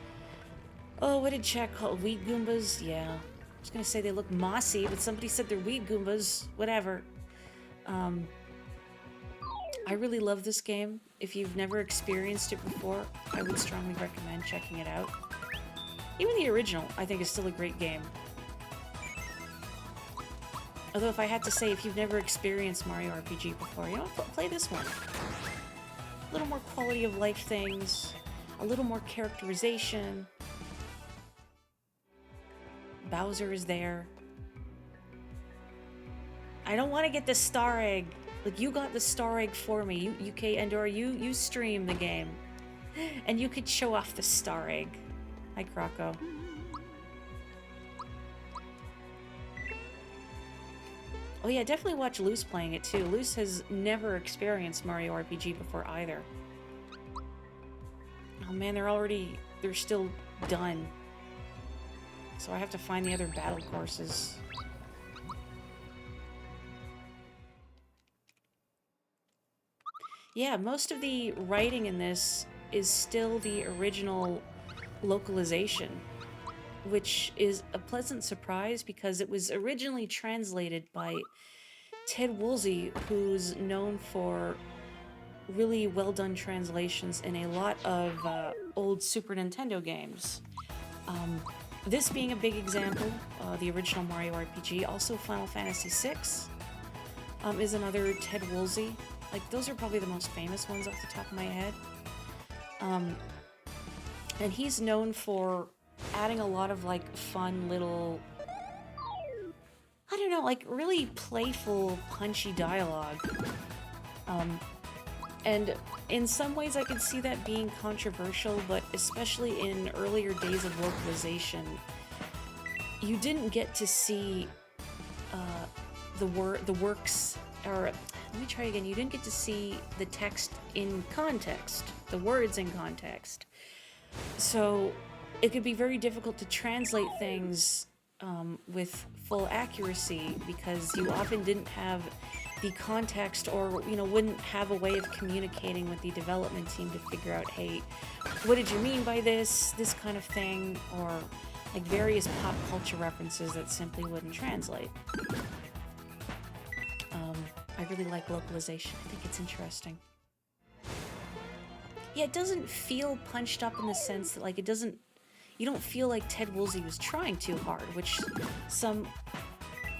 Oh, what did Chat call it? Wheat Goombas? Yeah. I was gonna say they look mossy, but somebody said they're Wheat Goombas. Whatever. I really love this game. If you've never experienced it before, I would strongly recommend checking it out. Even the original, I think, is still a great game. Although if I had to say, if you've never experienced Mario RPG before, you know, play this one. A little more quality of life things, a little more characterization. Bowser is there. I don't want to get the star egg. Like, you got the star egg for me. UK Endor, you stream the game. And you could show off the star egg. Hi, Croco. Oh yeah, definitely watch Luce playing it too. Luce has never experienced Mario RPG before either. Oh man, they're still done. So I have to find the other battle courses. Yeah, most of the writing in this is still the original localization, which is a pleasant surprise because it was originally translated by Ted Woolsey, who's known for really well-done translations in a lot of old Super Nintendo games. This being a big example, the original Mario RPG, also Final Fantasy VI is another Ted Woolsey. Like, those are probably the most famous ones off the top of my head. And he's known for adding a lot of, like, fun little... I don't know, like, really playful, punchy dialogue. And in some ways I could see that being controversial, but especially in earlier days of localization, you didn't get to see the works, or let me try again, you didn't get to see the text in context, the words in context. So it could be very difficult to translate things with full accuracy because you often didn't have the context, or, you know, wouldn't have a way of communicating with the development team to figure out, hey, what did you mean by this kind of thing, or like various pop culture references that simply wouldn't translate. I really like localization. I think it's interesting. Yeah, it doesn't feel punched up in the sense that, like, you don't feel like Ted Woolsey was trying too hard, which some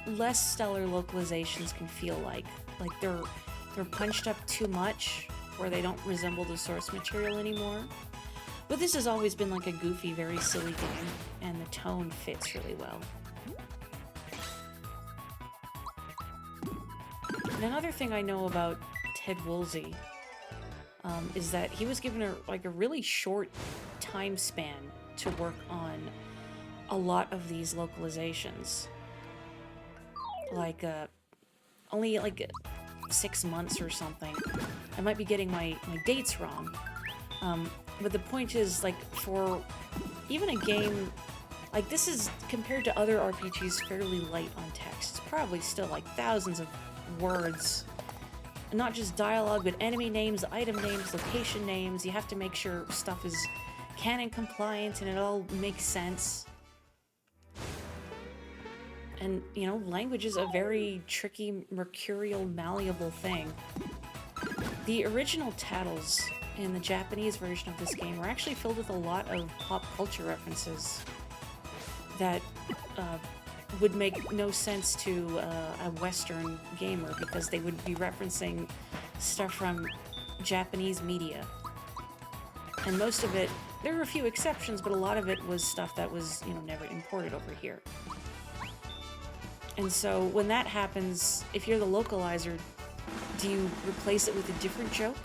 less stellar localizations can feel like. Like they're punched up too much, or they don't resemble the source material anymore. But this has always been like a goofy, very silly game, and the tone fits really well. And another thing I know about Ted Woolsey is that he was given a really short time span to work on a lot of these localizations. Like, only like 6 months or something. I might be getting my dates wrong. But the point is, like, for even a game, like, this is, compared to other RPGs, fairly light on text. It's probably still, like, thousands of words. Not just dialogue, but enemy names, item names, location names. You have to make sure stuff is canon compliant and it all makes sense. And, you know, language is a very tricky, mercurial, malleable thing. The original titles in the Japanese version of this game were actually filled with a lot of pop culture references that would make no sense to a Western gamer, because they would be referencing stuff from Japanese media. And most of it, there were a few exceptions, but a lot of it was stuff that was, you know, never imported over here. And so when that happens, if you're the localizer, do you replace it with a different joke?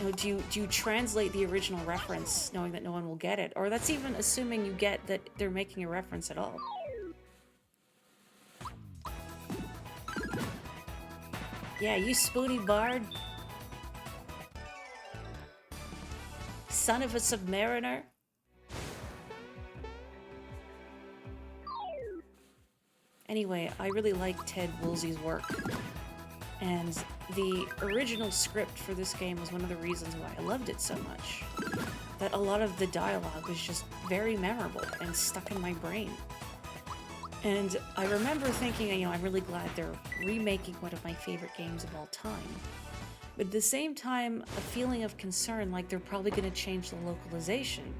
You know, do you translate the original reference knowing that no one will get it? Or that's even assuming you get that they're making a reference at all. Yeah, you spoony bard. son of a submariner. Anyway, I really like Ted Woolsey's work. And the original script for this game was one of the reasons why I loved it so much. That a lot of the dialogue was just very memorable and stuck in my brain. And I remember thinking, you know, I'm really glad they're remaking one of my favorite games of all time. But at the same time, a feeling of concern, like they're probably going to change the localization,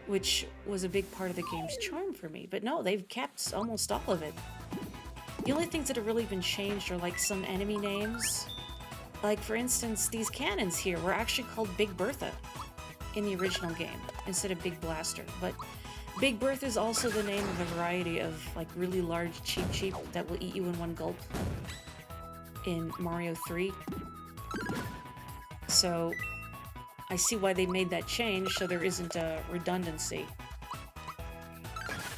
which was a big part of the game's charm for me. But no, they've kept almost all of it. The only things that have really been changed are like some enemy names. Like, for instance, these cannons here were actually called Big Bertha in the original game instead of Big Blaster. But Big Bertha is also the name of a variety of like really large cheep that will eat you in one gulp in Mario 3. So I see why they made that change, so there isn't a redundancy.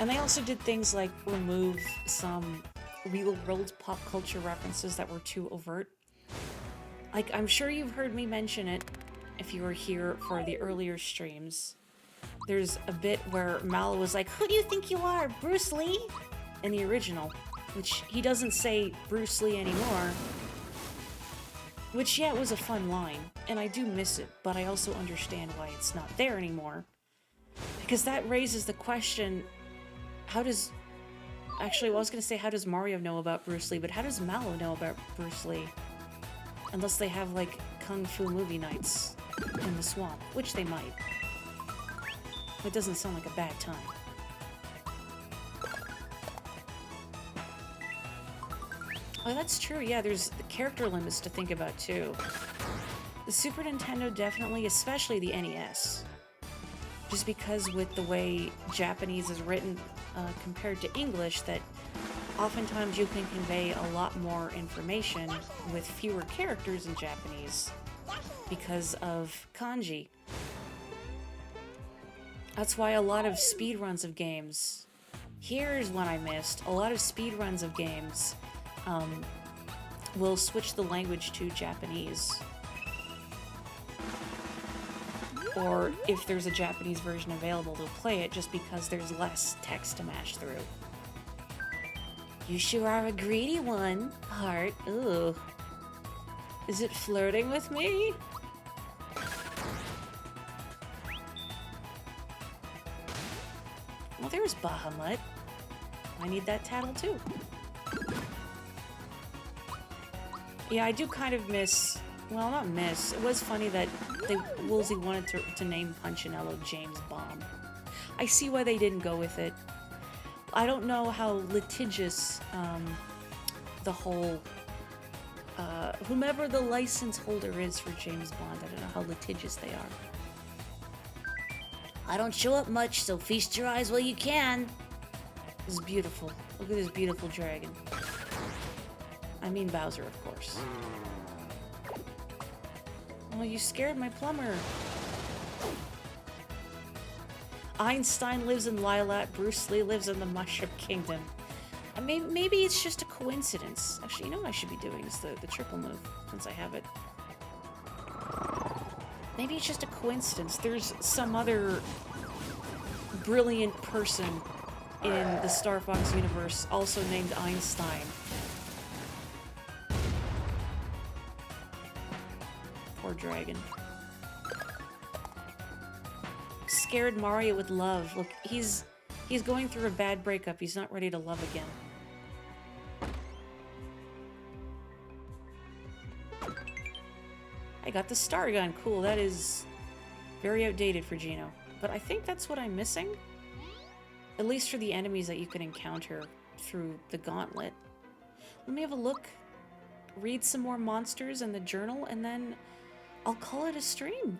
And they also did things like remove some real-world pop culture references that were too overt. Like, I'm sure you've heard me mention it if you were here for the earlier streams. There's a bit where Mallow was like, "Who do you think you are, Bruce Lee?" in the original, which he doesn't say Bruce Lee anymore. Which, yeah, it was a fun line, and I do miss it, but I also understand why it's not there anymore. Because that raises the question, how does... Actually, well, I was going to say, how does Mario know about Bruce Lee, but how does Mallow know about Bruce Lee? Unless they have, like, Kung Fu movie nights in the swamp, which they might. It doesn't sound like a bad time. Oh, that's true, yeah, there's the character limits to think about, too. The Super Nintendo definitely, especially the NES. Just because with the way Japanese is written compared to English, that oftentimes you can convey a lot more information with fewer characters in Japanese because of kanji. That's why a lot of speedruns of games... Here's one I missed. A lot of speedruns of games will switch the language to Japanese. Or if there's a Japanese version available, they'll play it just because there's less text to mash through. You sure are a greedy one, Heart. Ooh. Is it flirting with me? Well, there's Bahamut. I need that tattle too. Yeah, I do kind of miss... Well, not miss. It was funny that Woolsey wanted to name Punchinello James Bond. I see why they didn't go with it. I don't know how litigious the whole... whomever the license holder is for James Bond, I don't know how litigious they are. I don't show up much, so feast your eyes while you can. This is beautiful. Look at this beautiful dragon. I mean Bowser, of course. Oh, you scared my plumber. Einstein lives in Lilac, Bruce Lee lives in the Mushroom Kingdom. And maybe it's just a coincidence. Actually, you know what I should be doing is the triple move, since I have it. Maybe it's just a coincidence. There's some other brilliant person in the Star Fox universe also named Einstein. Poor dragon. Scared Mario with love. Look, he's going through a bad breakup. He's not ready to love again. I got the star gun. Cool. That is very outdated for Geno. But I think that's what I'm missing. At least for the enemies that you can encounter through the gauntlet. Let me have a look. Read some more monsters in the journal, and then I'll call it a stream.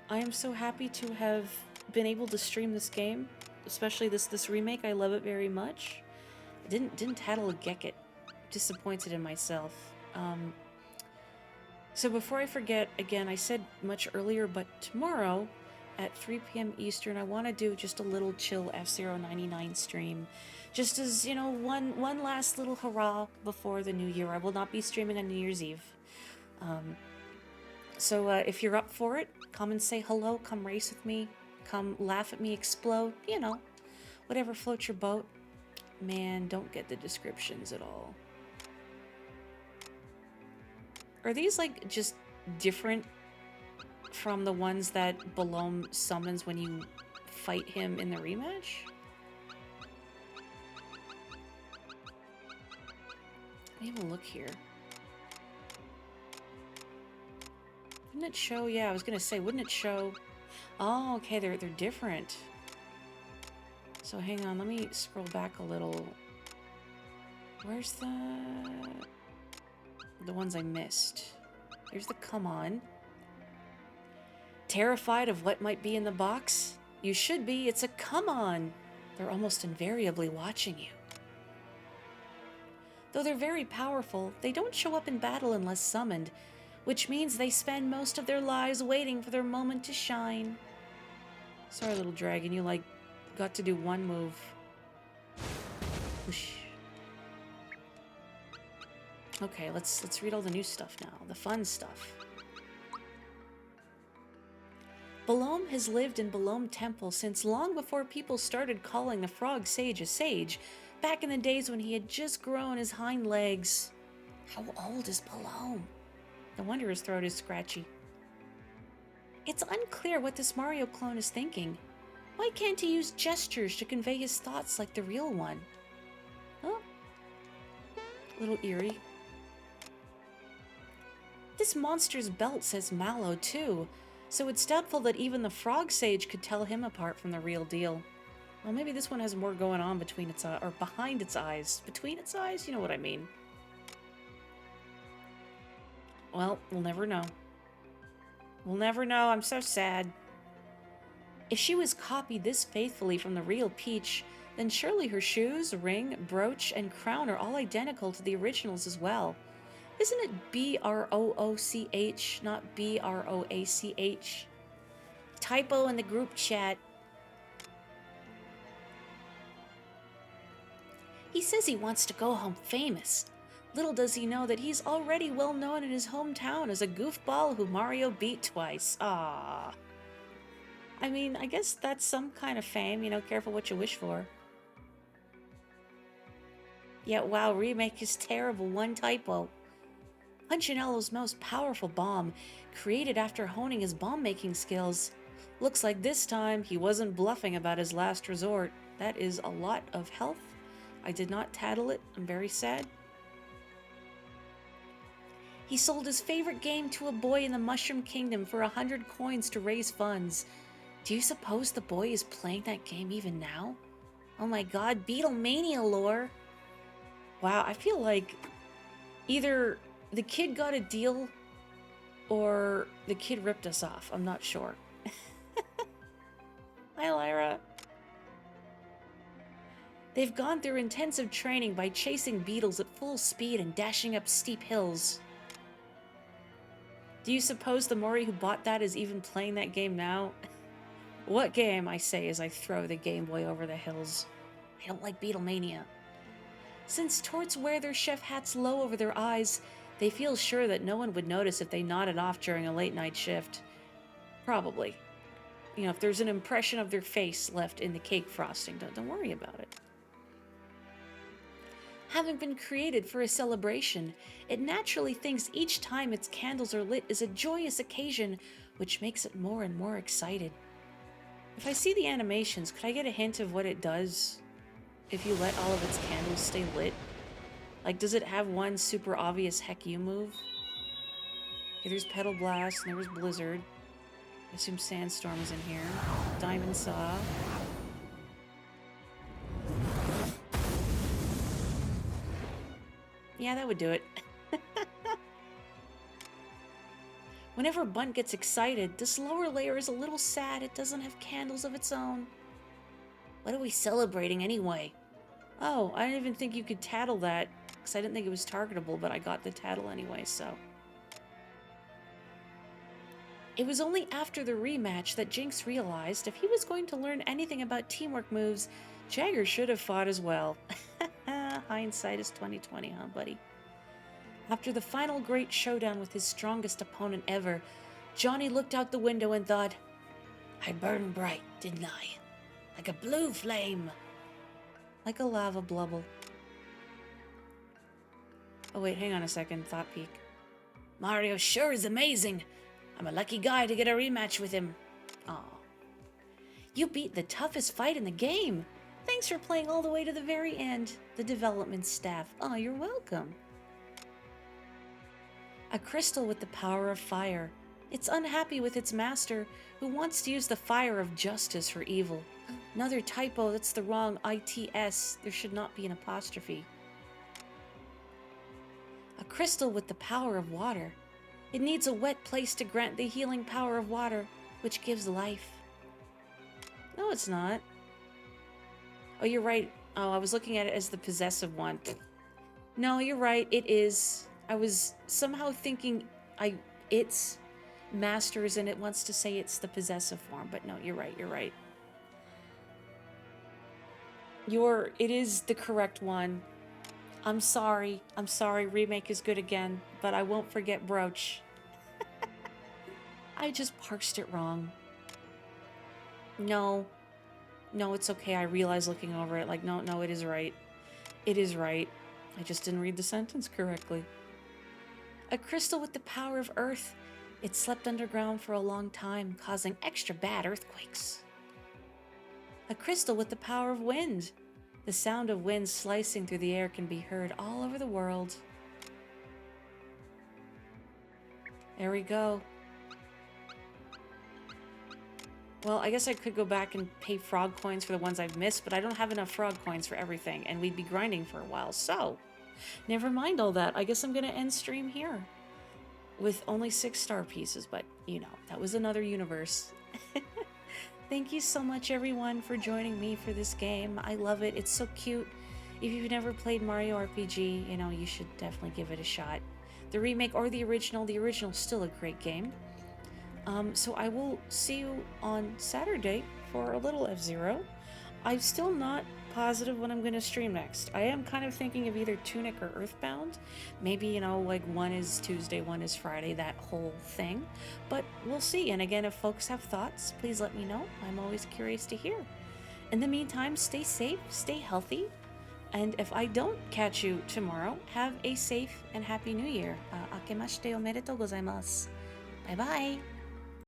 I am so happy to have been able to stream this game, especially this remake. I love it very much. I didn't tattle a Gekit. Disappointed in myself. So before I forget, again, I said much earlier, but tomorrow at 3 p.m. Eastern, I want to do just a little chill F-Zero 99 stream. Just as, you know, one last little hurrah before the new year. I will not be streaming on New Year's Eve. So if you're up for it, come and say hello, come race with me, come laugh at me, explode, you know, whatever floats your boat. Man, don't get the descriptions at all. Are these like just different from the ones that Balom summons when you fight him in the rematch? Let me have a look here. Wouldn't it show? Yeah, I was gonna say, wouldn't it show? Oh, okay, they're different. So hang on, let me scroll back a little. Where's the ones I missed? Here's the come on. Terrified of what might be in the box? You should be. It's a come on. They're almost invariably watching you. Though they're very powerful, they don't show up in battle unless summoned, which means they spend most of their lives waiting for their moment to shine. Sorry, little dragon, you, like, got to do one move. Whoosh. Okay, let's read all the new stuff now, the fun stuff. Balom has lived in Balom Temple since long before people started calling the frog sage a sage, back in the days when he had just grown his hind legs. How old is Balom? No wonder his throat is scratchy. It's unclear what this Mario clone is thinking. Why can't he use gestures to convey his thoughts like the real one? Oh, a little eerie. This monster's belt says Mallow too, so it's doubtful that even the frog sage could tell him apart from the real deal. Well, maybe this one has more going on between its or behind its eyes. Between its eyes? You know what I mean. Well, we'll never know. We'll never know. I'm so sad. If she was copied this faithfully from the real Peach, then surely her shoes, ring, brooch, and crown are all identical to the originals as well. Isn't it B-R-O-O-C-H, not B-R-O-A-C-H? Typo in the group chat. He says he wants to go home famous. Little does he know that he's already well known in his hometown as a goofball who Mario beat twice. Ah. I mean, I guess that's some kind of fame, you know, careful what you wish for. Yet, wow, remake is terrible, one typo. Punchinello's most powerful bomb, created after honing his bomb-making skills. Looks like this time he wasn't bluffing about his last resort. That is a lot of health. I did not tattle it. I'm very sad. He sold his favorite game to a boy in the Mushroom Kingdom for 100 coins to raise funds. Do you suppose the boy is playing that game even now? Oh my god, Beatlemania lore! Wow, I feel like either the kid got a deal or the kid ripped us off. I'm not sure. Hi, Lyra. They've gone through intensive training by chasing beetles at full speed and dashing up steep hills. Do you suppose the Mori who bought that is even playing that game now? What game, I say as I throw the Game Boy over the hills. I don't like Beatlemania. Since torts wear their chef hats low over their eyes, they feel sure that no one would notice if they nodded off during a late-night shift. Probably. You know, if there's an impression of their face left in the cake frosting, don't worry about it. Having been created for a celebration, it naturally thinks each time its candles are lit is a joyous occasion, which makes it more and more excited. If I see the animations, could I get a hint of what it does if you let all of its candles stay lit? Like, does it have one super obvious heck you move? Okay, there's Petal Blast, and there was Blizzard. I assume Sandstorm is in here. Diamond Saw. Yeah, that would do it. Whenever Bunt gets excited, this lower layer is a little sad it doesn't have candles of its own. What are we celebrating anyway? Oh, I didn't even think you could tattle that, because I didn't think it was targetable, but I got the tattle anyway, so. It was only after the rematch that Jinx realized if he was going to learn anything about teamwork moves, Jagger should have fought as well. Hindsight is 20/20, huh, buddy? After the final great showdown with his strongest opponent ever, Johnny looked out the window and thought, I burned bright, didn't I? Like a blue flame. like a lava blubble. Oh wait, hang on a second, thought peek. Mario sure is amazing. I'm a lucky guy to get a rematch with him. Aw. You beat the toughest fight in the game. Thanks for playing all the way to the very end. The development staff. Oh, you're welcome. A crystal with the power of fire. It's unhappy with its master, who wants to use the fire of justice for evil. Another typo, that's the wrong ITS. There should not be an apostrophe. A crystal with the power of water. It needs a wet place to grant the healing power of water, which gives life. No, it's not. Oh, you're right. Oh, I was looking at it as the possessive one. No, you're right. It is. I was somehow thinking it's masters and it wants to say it's the possessive form, but no, you're right. You're right. It is the correct one. I'm sorry. I'm sorry. Remake is good again, but I won't forget Brooch. I just parsed it wrong. No, it's okay. I realized looking over it, like, no, it is right. It is right. I just didn't read the sentence correctly. A crystal with the power of earth. It slept underground for a long time, causing extra bad earthquakes. A crystal with the power of wind. The sound of wind slicing through the air can be heard all over the world. There we go. Well, I guess I could go back and pay frog coins for the ones I've missed, but I don't have enough frog coins for everything, and we'd be grinding for a while, so never mind all that. I guess I'm gonna end stream here with only 6 star pieces, but you know, that was another universe. Thank you so much, everyone, for joining me for this game. I love it. It's so cute. If you've never played Mario RPG, you know, you should definitely give it a shot. The remake or the original's still a great game. So I will see you on Saturday for a little F-Zero. I'm still not positive when I'm going to stream next. I am kind of thinking of either Tunic or Earthbound. Maybe, you know, like one is Tuesday, one is Friday, that whole thing. But we'll see. And again, if folks have thoughts, please let me know. I'm always curious to hear. In the meantime, stay safe, stay healthy. And if I don't catch you tomorrow, have a safe and happy new year. Akemashite omedetou gozaimasu. Bye-bye.